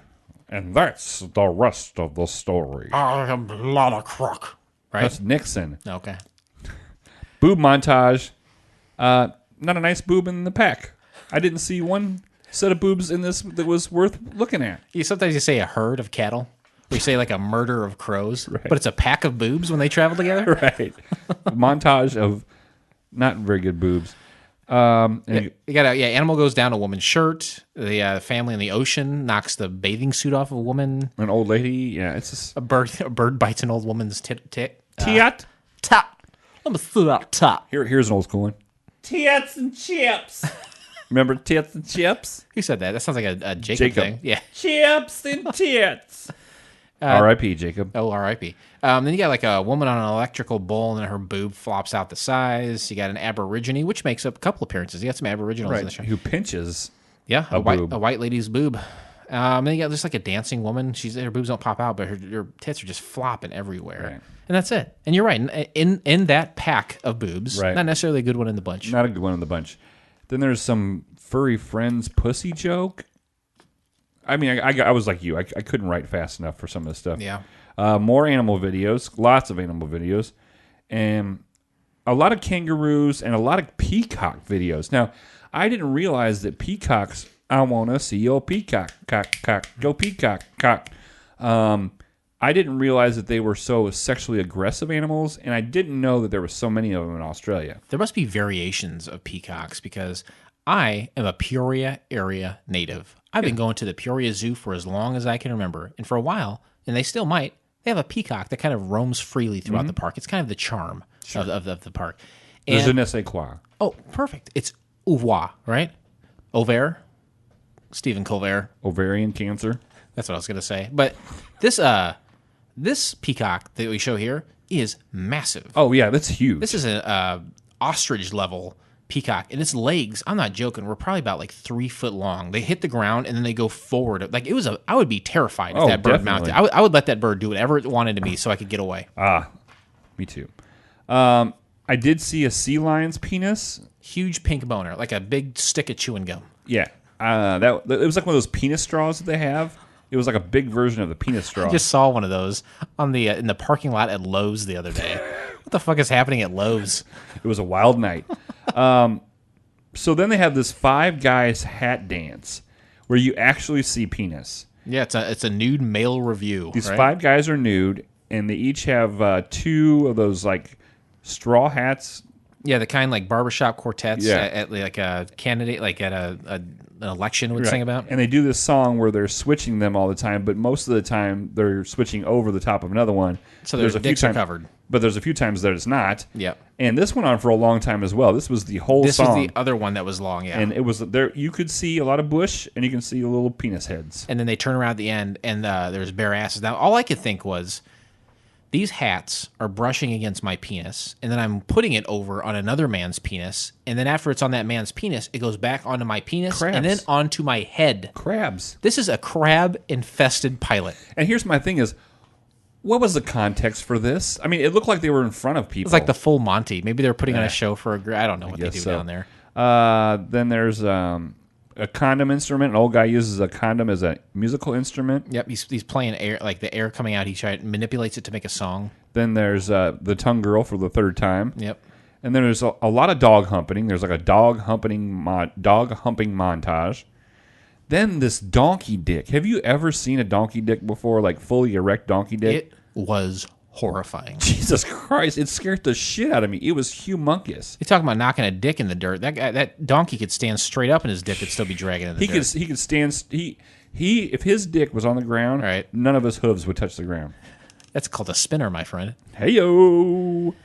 And that's the rest of the story. I am a lot of crock. Right? That's Nixon. Okay. Boob montage. Not a nice boob in the pack. I didn't see one set of boobs in this that was worth looking at. Sometimes you say a herd of cattle. Or you say like a murder of crows. Right. But it's a pack of boobs when they travel together. Right. Montage of not very good boobs. And You got animal goes down a woman's shirt. The family in the ocean knocks the bathing suit off of a woman. an old lady. Yeah, it's just A bird bites an old woman's tit. Tiat. Top. Let me see that top. Here's an old school one. Tits and chips. Remember tits and chips? Who said that? That sounds like a Jacob thing. Yeah. Chips and tits. R.I.P. Jacob. Oh, R.I.P. Then you got like a woman on an electrical bull, and then her boob flops out the size. You got an Aborigine, which makes up a couple appearances. You got some Aboriginals in the show. Who pinches? Yeah, a white lady's boob. Then you got just like a dancing woman. Her boobs don't pop out, but her tits are just flopping everywhere. Right. And that's it. And you're right. In that pack of boobs, Right. not necessarily a good one in the bunch. Not a good one in the bunch. Then there's some furry friends pussy joke. I mean, I was like you. I couldn't write fast enough for some of this stuff. Yeah. More animal videos. Lots of animal videos. And a lot of kangaroos and a lot of peacock videos. Now, I didn't realize that peacocks, I want to see your peacock. Cock. Go peacock. Cock. I didn't realize that they were so sexually aggressive animals, and I didn't know that there were so many of them in Australia. There must be variations of peacocks because I am a Peoria area native. I've been going to the Peoria Zoo for as long as I can remember. And for a while, and they still might, they have a peacock that kind of roams freely throughout the park. It's kind of the charm of the park. There's And, an essay quoi. oh, perfect. It's ouvroir, right? Ovaire? Stephen Colbert. Ovarian cancer. That's what I was going to say. But this peacock that we show here is massive. Oh, yeah, that's huge. This is an ostrich level peacock, and its legs, I'm not joking, were probably about like 3 foot long. They hit the ground and then they go forward. Like I would be terrified if that bird definitely. mounted. I would let that bird do whatever it wanted to me so I could get away. Me too. I did see a sea lion's penis. Huge pink boner, like a big stick of chewing gum. Yeah. It was like one of those penis straws that they have. It was like a big version of the penis straw. I just saw one of those on the in the parking lot at Lowe's the other day. What the fuck is happening at Lowe's? It was a wild night. So then they have this Five Guys hat dance where you actually see penis. Yeah, it's a nude male review. These right? five guys are nude, and they each have two of those like straw hats. Yeah, the kind like barbershop quartets Yeah. at like a candidate, like at an election would Right. sing about. And they do this song where they're switching them all the time, but most of the time they're switching over the top of another one. So their dicks are covered. But there's a few times that it's not. Yep. And this went on for a long time as well. This was the whole This song. was the other one that was long, yeah. And it was there. You could see a lot of bush, and you can see little penis heads. And then they turn around at the end, and there's bare asses. Now, all I could think was these hats are brushing against my penis, and then I'm putting it over on another man's penis, and then after it's on that man's penis, it goes back onto my penis, Crabs. and then onto my head. Crabs. This is a crab-infested pilot. And here's my thing is, what was the context for this? I mean, it looked like they were in front of people. It's like the full Monty. Maybe they're putting on a show for I don't know what they do down there. Then there's a condom instrument. An old guy uses a condom as a musical instrument. Yep, he's playing air, like the air coming out. He manipulates it to make a song. Then there's the tongue girl for the third time. Yep. And then there's a lot of dog humping. There's like a dog humping montage. Then this donkey dick. Have you ever seen a donkey dick before? Like fully erect donkey dick? It was horrifying. Jesus Christ! It scared the shit out of me. It was humongous. You're talking about knocking a dick in the dirt. That donkey could stand straight up, and his dick would still be dragging in the dirt. He could stand. If his dick was on the ground, right, none of his hooves would touch the ground. That's called a spinner, my friend. Hey-yo.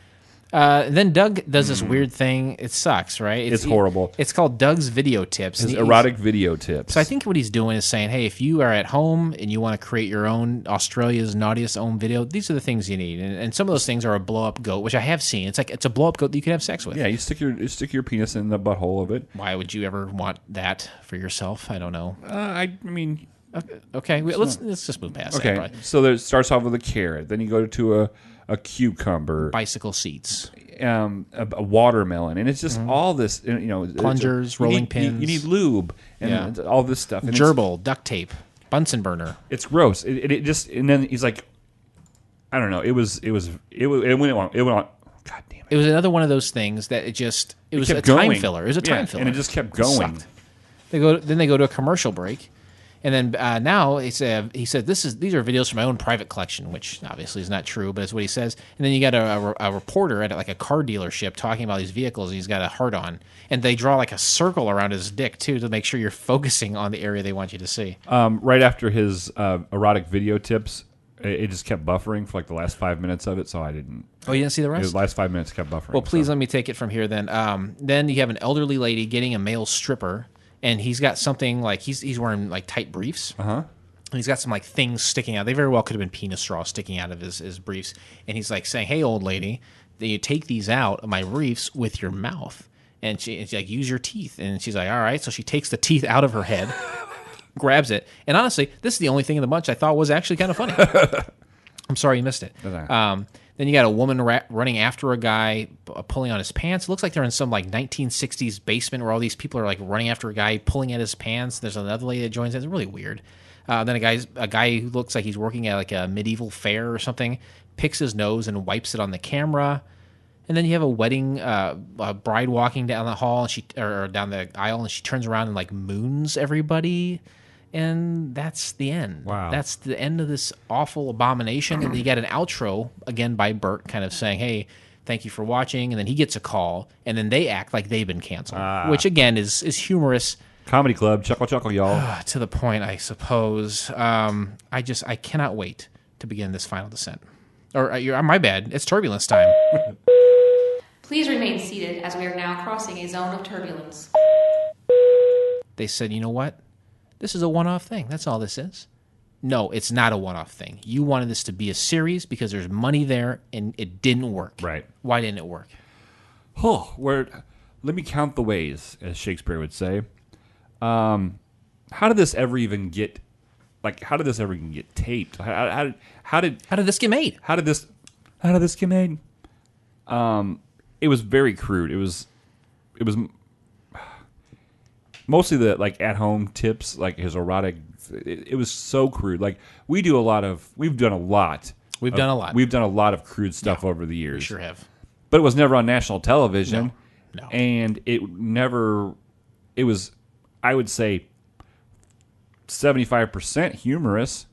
Then Doug does this weird thing. It sucks, right? It's horrible. It's called Doug's Video Tips. His erotic video tips. So I think what he's doing is saying, hey, if you are at home and you want to create your own Australia's Naughtiest own video, these are the things you need. And some of those things are a blow-up goat, which I have seen. It's a blow-up goat that you can have sex with. Yeah, you stick your penis in the butthole of it. Why would you ever want that for yourself? I don't know. I mean... Okay, let's just move past that. Okay, so it starts off with a carrot. Then you go to a cucumber. Bicycle seats. A watermelon. And it's just all this, plungers, rolling pins. You need lube and all this stuff. And gerbil, duct tape, Bunsen burner. It's gross. It just, and then he's like, I don't know. It went on. God damn it. It was another one of those things that it was a going. time filler. It was a time filler. And it just kept going. They go to a commercial break. And then now he said, these are videos from my own private collection, which obviously is not true, but it's what he says. And then you got a reporter at like a car dealership talking about these vehicles, and he's got a heart on. And they draw like a circle around his dick, too, to make sure you're focusing on the area they want you to see. Right after his erotic video tips, it just kept buffering for like the last 5 minutes of it, so I didn't... Oh, you didn't see the rest? The last 5 minutes kept buffering. Well, please let me take it from here then. Then you have an elderly lady getting a male stripper, and he's got something like he's wearing like tight briefs. And he's got some like things sticking out. They very well could have been penis straws sticking out of his briefs. And he's like saying, "Hey, old lady, you take these out of my briefs with your mouth." And she's like, "Use your teeth." And she's like, "All right." So she takes the teeth out of her head, grabs it. And honestly, this is the only thing in the bunch I thought was actually kind of funny. I'm sorry you missed it. Then you got a woman running after a guy, pulling on his pants. It looks like they're in some like 1960s basement where all these people are like running after a guy, pulling at his pants. There's another lady that joins in. It's really weird. Then a guy who looks like he's working at like a medieval fair or something picks his nose and wipes it on the camera. And then you have a wedding a bride walking down the hall or down the aisle, and she turns around and like moons everybody. And that's the end. Wow. That's the end of this awful abomination. And then you get an outro, again, by Bert, kind of saying, hey, thank you for watching. And then he gets a call, and then they act like they've been canceled, which, again, is humorous. Comedy Club, chuckle, y'all. To the point, I suppose. I cannot wait to begin this final descent. My bad. It's turbulence time. Please remain seated as we are now crossing a zone of turbulence. They said, you know what? This is a one-off thing. That's all this is. No, it's not a one-off thing. You wanted this to be a series because there's money there, and it didn't work. Right. Why didn't it work? Let me count the ways, as Shakespeare would say. How did this ever even get? How did this ever even get taped? How did this get made? How did this get made? It was very crude. It was mostly the at home tips, like his erotic. It was so crude. We've done a lot of crude stuff over the years. We sure have. But it was never on national television. No. And it was, I would say, 75% humorous.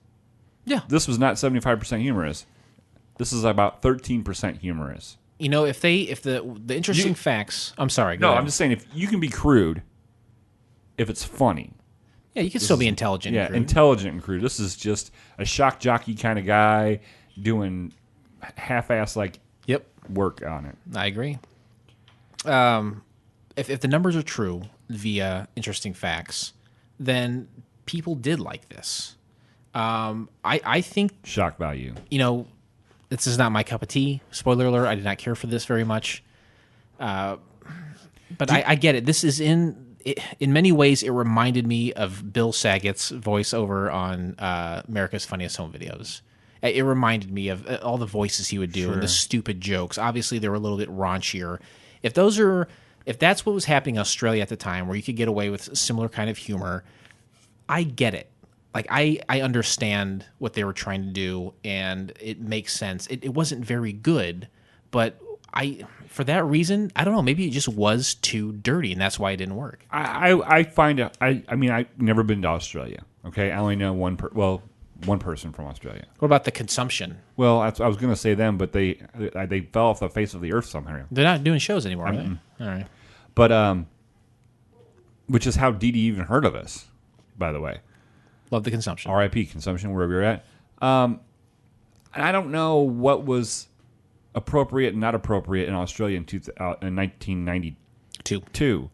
Yeah. This was not 75% humorous. This is about 13% humorous. You know, if the interesting facts, I'm sorry. Go ahead. I'm just saying, if you can be crude, if it's funny. Yeah, you can still be intelligent. Yeah, intelligent and crude. This is just a shock jockey kind of guy doing half-ass work on it. I agree. If the numbers are true via interesting facts, then people did like this. I think shock value. You know, This is not my cup of tea. Spoiler alert, I did not care for this very much. But I get it. This is in many ways, it reminded me of Bill Saget's voiceover on America's Funniest Home Videos. It reminded me of all the voices he would do and the stupid jokes. Obviously, they were a little bit raunchier. If that's what was happening in Australia at the time, where you could get away with similar kind of humor, I get it. Like, I understand what they were trying to do, and it makes sense. It wasn't very good, but for that reason, I don't know, maybe it just was too dirty, and that's why it didn't work. I find it. I mean, I've never been to Australia. Okay, I only know one person from Australia. What about the consumption? Well, I was going to say them, but they fell off the face of the earth somehow. They're not doing shows anymore, are they? All right. But which is how Dee Dee even heard of us, by the way. Love the consumption. R.I.P. consumption, wherever you're at. And I don't know what was appropriate and not appropriate in Australia in 1992.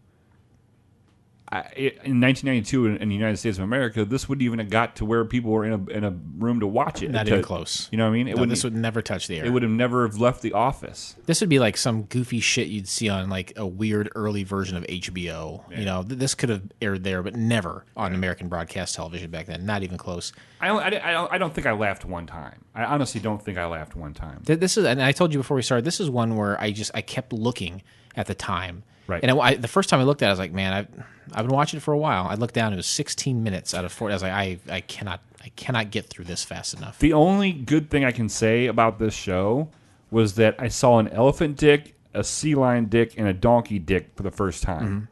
In 1992 in the United States of America, this wouldn't even have got to where people were in a room to watch it. Not even close. You know what I mean? This would never touch the air. It would have never have left the office. This would be like some goofy shit you'd see on like a weird early version of HBO. Yeah. You know, this could have aired there, but never on American broadcast television back then. Not even close. I don't think I laughed one time. I honestly don't think I laughed one time. This is, and I told you before we started, this is one where I kept looking at the time. Right. And the first time I looked at it, I was like, man, I've been watching it for a while. I looked down, it was 16 minutes out of 40. I was like, I cannot get through this fast enough. The only good thing I can say about this show was that I saw an elephant dick, a sea lion dick, and a donkey dick for the first time.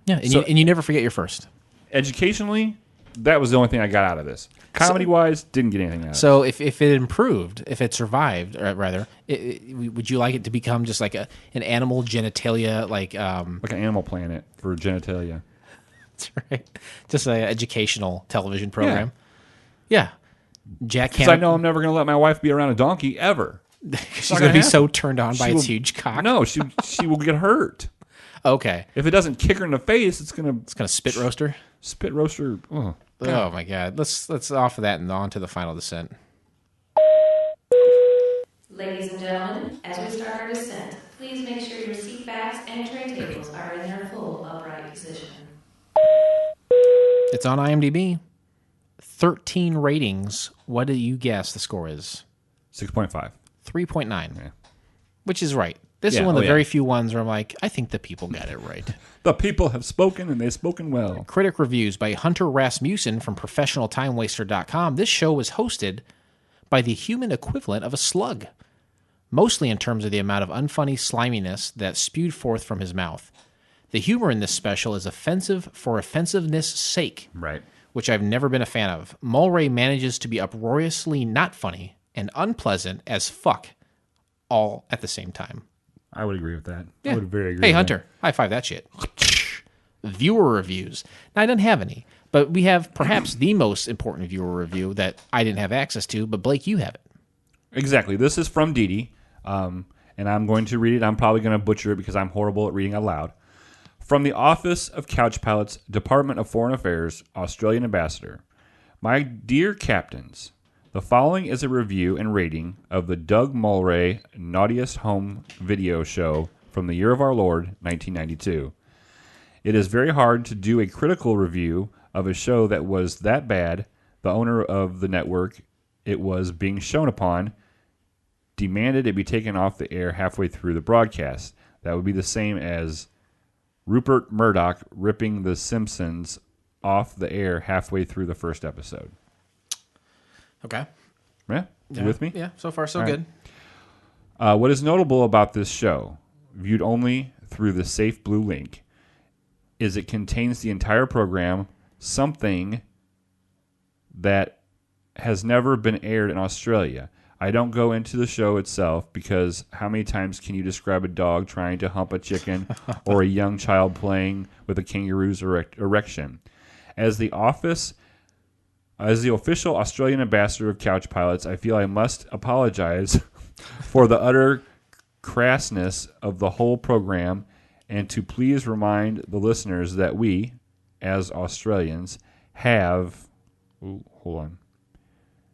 Mm-hmm. Yeah, and you never forget your first. Educationally, that was the only thing I got out of this. Comedy-wise, didn't get anything out of it. So if it improved, if it survived, or rather, would you like it to become just like an animal genitalia, like an Animal Planet for genitalia? That's right. Just an educational television program. Yeah. Jack because I know I'm never going to let my wife be around a donkey ever. She's going to be so turned on by its huge cock. No, she will get hurt. Okay. If it doesn't kick her in the face, it's going to spit roast her. Spit roaster. Oh my God! Let's off of that and on to the final descent. Ladies and gentlemen, as we start our descent, please make sure your seat backs and tray tables are in their full upright position. It's on IMDb. 13 ratings. What do you guess the score is? 6.5. 3.9. Yeah. Which is right. This is one of the very few ones where I'm like, I think the people got it right. The people have spoken, and they've spoken well. Critic reviews by Hunter Rasmussen from ProfessionalTimeWaster.com. This show was hosted by the human equivalent of a slug, mostly in terms of the amount of unfunny sliminess that spewed forth from his mouth. The humor in this special is offensive for offensiveness' sake, right? Which I've never been a fan of. Mulray manages to be uproariously not funny and unpleasant as fuck all at the same time. I would agree with that. Yeah. I would very agree Hey, with Hunter, high five that shit. Viewer reviews. Now, I didn't have any, but we have perhaps the most important viewer review that I didn't have access to, but Blake, you have it. Exactly. This is from Dee Dee, and I'm going to read it. I'm probably going to butcher it because I'm horrible at reading out loud. From the Office of Couch Pilots, Department of Foreign Affairs, Australian Ambassador. My dear captains, the following is a review and rating of the Doug Mulray Naughtiest home video show from the year of our Lord, 1992. It is very hard to do a critical review of a show that was that bad. The owner of the network it was being shown upon demanded it be taken off the air halfway through the broadcast. That would be the same as Rupert Murdoch ripping The Simpsons off the air halfway through the first episode. Okay. Yeah? You with me? Yeah, so far so All good. Right. What is notable about this show, viewed only through the safe blue link, is it contains the entire program, something that has never been aired in Australia. I don't go into the show itself because how many times can you describe a dog trying to hump a chicken or a young child playing with a kangaroo's erection? As the official Australian ambassador of Couch Pilots, I feel I must apologize for the utter crassness of the whole program and to please remind the listeners that we, as Australians, have... Ooh, hold on.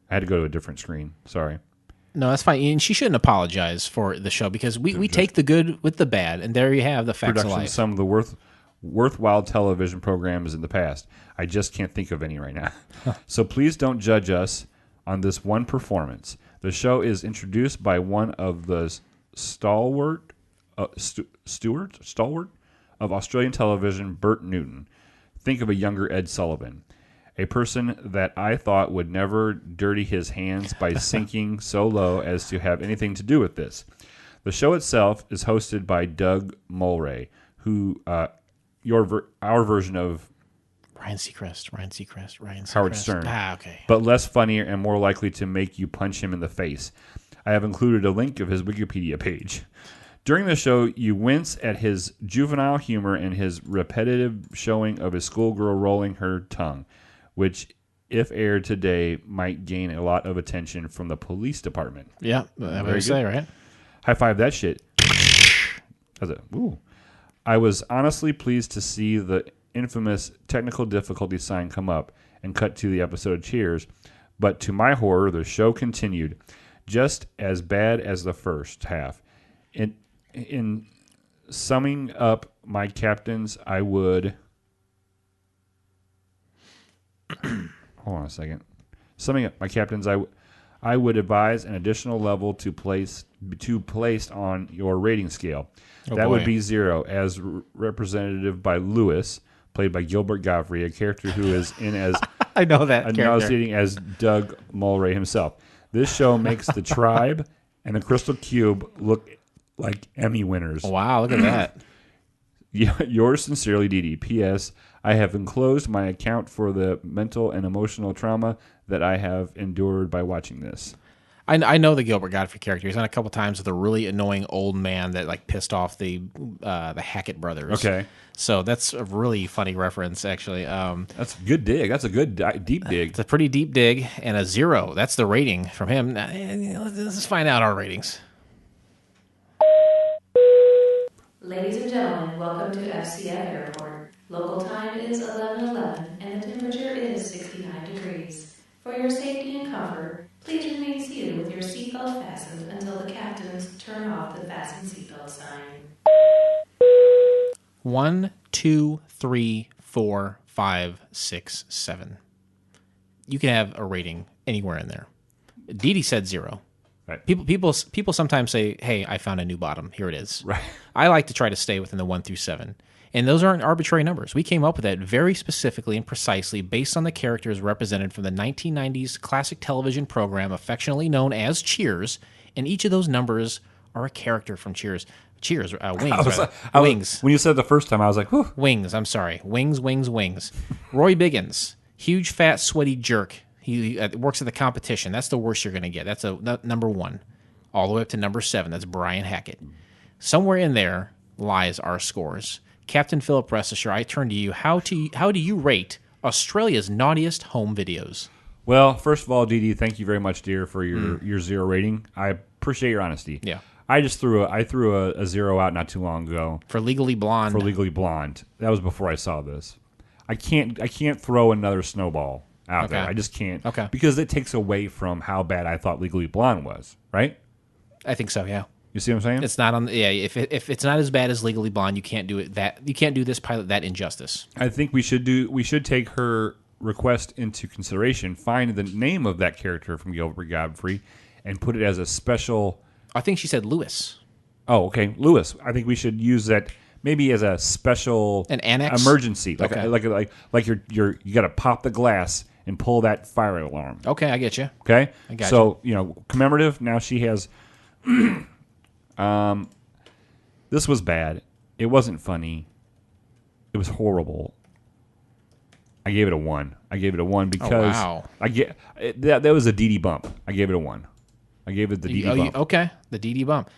I had to go to a different screen. Sorry. No, that's fine. And she shouldn't apologize for the show because we take the good with the bad, and there you have the facts of Production life. some of the worthwhile television programs in the past. I just can't think of any right now. So please don't judge us on this one performance. The show is introduced by one of the stalwart of Australian television, Bert Newton. Think of a younger Ed Sullivan. A person that I thought would never dirty his hands by sinking so low as to have anything to do with this. The show itself is hosted by Doug Mulray, who our version of Ryan Seacrest. Howard Stern. Okay. But less funnier and more likely to make you punch him in the face. I have included a link of his Wikipedia page. During the show, you wince at his juvenile humor and his repetitive showing of his schoolgirl rolling her tongue, which, if aired today, might gain a lot of attention from the police department. Yeah, that would say, right? High five that shit. Ooh. I was honestly pleased to see the infamous technical difficulty sign come up and cut to the episode Cheers, but to my horror, the show continued, just as bad as the first half. In summing up my captains, I would... Hold on a second. Summing up my captains, I would advise an additional level to placed on your rating scale. That would be 0, as representative by Lewis, played by Gilbert Gottfried, a character who is in as I know that nauseating as Doug Mulray himself. This show makes the Tribe and the Crystal Cube look like Emmy winners. Wow, look at that. Yours sincerely, Dee Dee. P.S. I have enclosed my account for the mental and emotional trauma that I have endured by watching this. I know the Gilbert Gottfried character. He's on a couple times with a really annoying old man that like pissed off the Hackett brothers. Okay. So that's a really funny reference, actually. That's a good dig. That's a good deep dig. It's a pretty deep dig and a 0. That's the rating from him. Let's find out our ratings. Ladies and gentlemen, welcome to FCF Airport. Local time is 11:11 and the temperature is 69 degrees. For your safety and comfort, please remain seated with your seatbelt fastened until the captains turn off the fasten seatbelt sign. 1, 2, 3, 4, 5, 6, 7. You can have a rating anywhere in there. Dee Dee said 0. Right. People sometimes say, "Hey, I found a new bottom. Here it is." Right. I like to try to stay within the 1 through 7, and those aren't arbitrary numbers. We came up with that very specifically and precisely based on the characters represented from the 1990s classic television program affectionately known as Cheers, and each of those numbers are a character from Cheers. Wings. Wings. When you said it the first time, I was like, whew. Wings. I'm sorry. Wings. Roy Biggins, huge, fat, sweaty jerk. He works at the competition. That's the worst you're going to get. That's number 1. All the way up to number 7. That's Brian Hackett. Somewhere in there lies our scores. Captain Philip Restisher, I turn to you. How do you rate Australia's naughtiest home videos? Well, first of all, Dee Dee, thank you very much, dear, for your 0 rating. I appreciate your honesty. Yeah. I threw a 0 out not too long ago. For Legally Blonde. That was before I saw this. I can't throw another snowball out there. I just can't. Okay. Because it takes away from how bad I thought Legally Blonde was, right? I think so, yeah. You see what I'm saying? It's not on. Yeah, if it's not as bad as Legally Blonde, you can't do it. You can't do this pilot that injustice. I think we should take her request into consideration. Find the name of that character from Gilbert Gottfried and put it as a special. I think she said Lewis. Oh, okay, Lewis. I think we should use that maybe as a special an annex emergency, like you got to pop the glass and pull that fire alarm. Okay, I get you. Okay, I got you. So commemorative. Now she has. This was bad. It wasn't funny. It was horrible. I gave it a 1. Because that was a Dee Dee bump. I gave it a 1. I gave it the Dee Dee bump. Okay, the Dee Dee bump.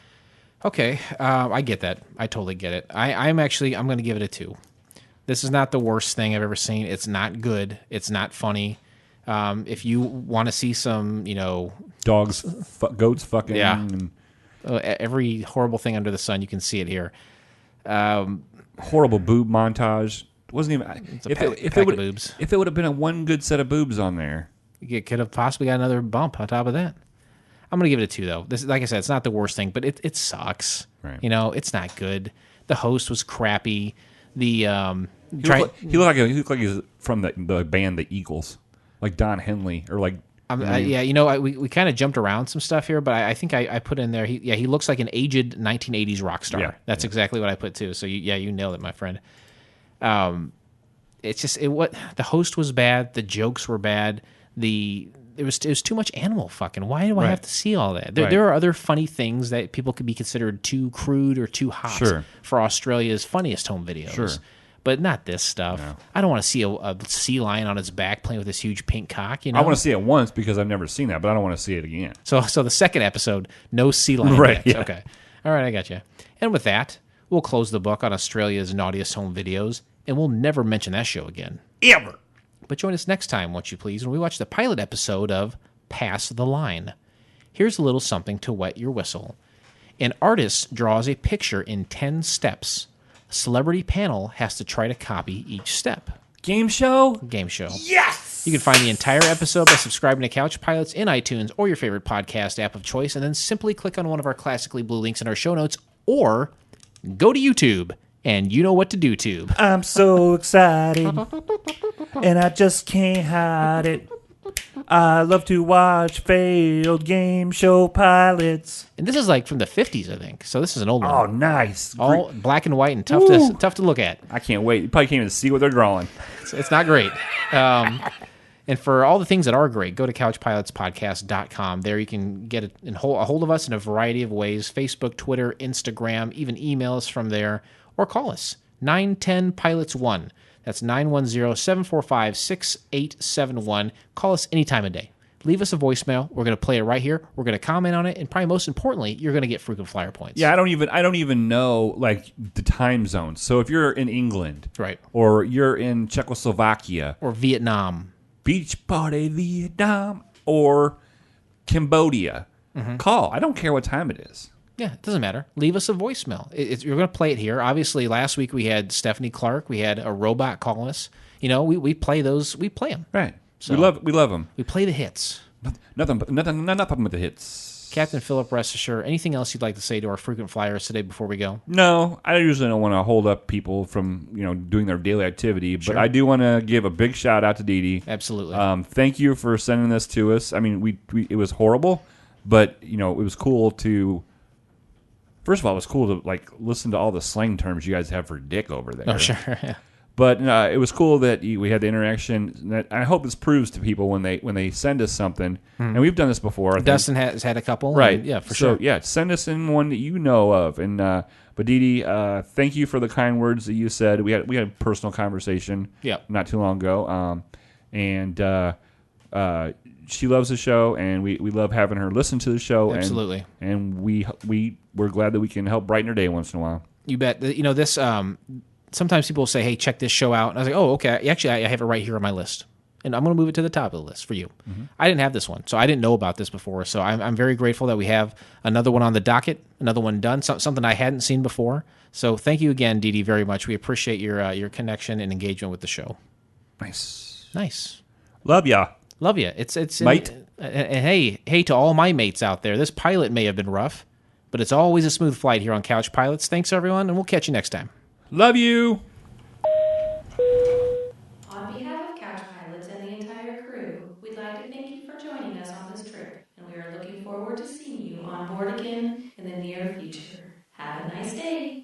Okay, I get that. I totally get it. I'm going to give it a 2. This is not the worst thing I've ever seen. It's not good. It's not funny. If you want to see some, dogs, goats, fucking, and every horrible thing under the sun, you can see it here. Horrible boob montage. It wasn't even. If it would have been one good set of boobs on there, you could have possibly got another bump on top of that. I'm going to give it a 2, though. This, like I said, it's not the worst thing, but it sucks. Right. You know, it's not good. The host was crappy. The he looked like he's from the band The Eagles, like Don Henley or like. Yeah, you know, we kind of jumped around some stuff here, but I think I put in there. He looks like an aged 1980s rock star. Yeah, That's exactly what I put too. So you nailed it, my friend. It's just the host was bad. The jokes were bad. It was too much animal fucking. Why do I have to see all that? There are other funny things that people could be considered too crude or too hot for Australia's funniest home videos. Sure. But not this stuff. No. I don't want to see a sea lion on its back playing with this huge pink cock. You know, I want to see it once because I've never seen that, but I don't want to see it again. So the second episode, no sea lion. Right. Yeah. Okay. All right, I got you. And with that, we'll close the book on Australia's naughtiest home videos, and we'll never mention that show again. Ever. But join us next time, won't you please, when we watch the pilot episode of Pass the Line. Here's a little something to wet your whistle. An artist draws a picture in 10 steps. Celebrity panel has to try to copy each step. Game show? Game show. Yes! You can find the entire episode by subscribing to Couch Pilots in iTunes or your favorite podcast app of choice, and then simply click on one of our classically blue links in our show notes, or go to YouTube, and you know what to do, Tube. I'm so excited, and I just can't hide it. I love to watch failed game show pilots. And this is like from the 50s, I think. So this is an old one. Oh, nice. All black and white and tough to look at. I can't wait. You probably can't even see what they're drawing. It's not great. And for all the things that are great, go to CouchPilotsPodcast.com. There you can get a hold of us in a variety of ways. Facebook, Twitter, Instagram, even email us from there. Or call us, 910-PILOTS-1. That's 910-745-6871. Call us any time of day. Leave us a voicemail. We're going to play it right here. We're going to comment on it, and probably most importantly, you're going to get frequent flyer points. Yeah, I don't even know like the time zones. So if you're in England, right, or you're in Czechoslovakia, or Vietnam, beach party Vietnam, or Cambodia, call. I don't care what time it is. Yeah, it doesn't matter. Leave us a voicemail. You're going to play it here. Obviously, last week we had Stephanie Clark. We had a robot call us. You know, we play those. We play them. Right. So we love them. We play the hits. Nothing but the hits. Captain Philip, rest assured. Anything else you'd like to say to our frequent flyers today before we go? No, I usually don't want to hold up people from doing their daily activity, but I do want to give a big shout out to Dee Dee. Absolutely. Thank you for sending this to us. I mean, it was horrible, but it was cool to. First of all, it was cool to listen to all the slang terms you guys have for dick over there. Oh, sure. Yeah. But it was cool that we had the interaction. That I hope this proves to people when they send us something, and we've done this before. Dustin has had a couple, right? And, yeah, for sure. So yeah, send us in one that you know of. And but Dee Dee, thank you for the kind words that you said. We had a personal conversation, not too long ago, and she loves the show, and we love having her listen to the show. Absolutely, and we're glad that we can help brighten her day once in a while. You bet. This. Sometimes people will say, hey, check this show out. And I was like, oh, okay. Actually, I have it right here on my list. And I'm going to move it to the top of the list for you. I didn't have this one, so I didn't know about this before. So I'm very grateful that we have another one on the docket, another one done, something I hadn't seen before. So thank you again, Dee Dee, very much. We appreciate your connection and engagement with the show. Nice. Love ya. Love ya. It's mate. And hey to all my mates out there. This pilot may have been rough, but it's always a smooth flight here on Couch Pilots. Thanks, everyone, and we'll catch you next time. Love you. On behalf of Couch Pilots and the entire crew, we'd like to thank you for joining us on this trip, and we are looking forward to seeing you on board again in the near future. Have a nice day.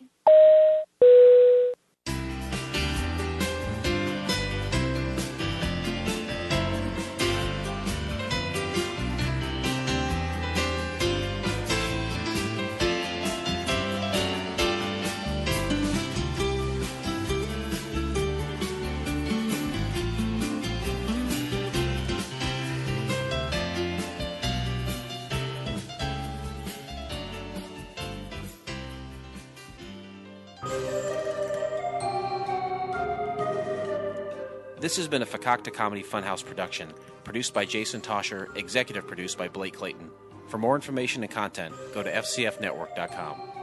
This has been a Fakakta Comedy Funhouse production, produced by Jason Tosher, executive produced by Blake Clayton. For more information and content, go to fcfnetwork.com.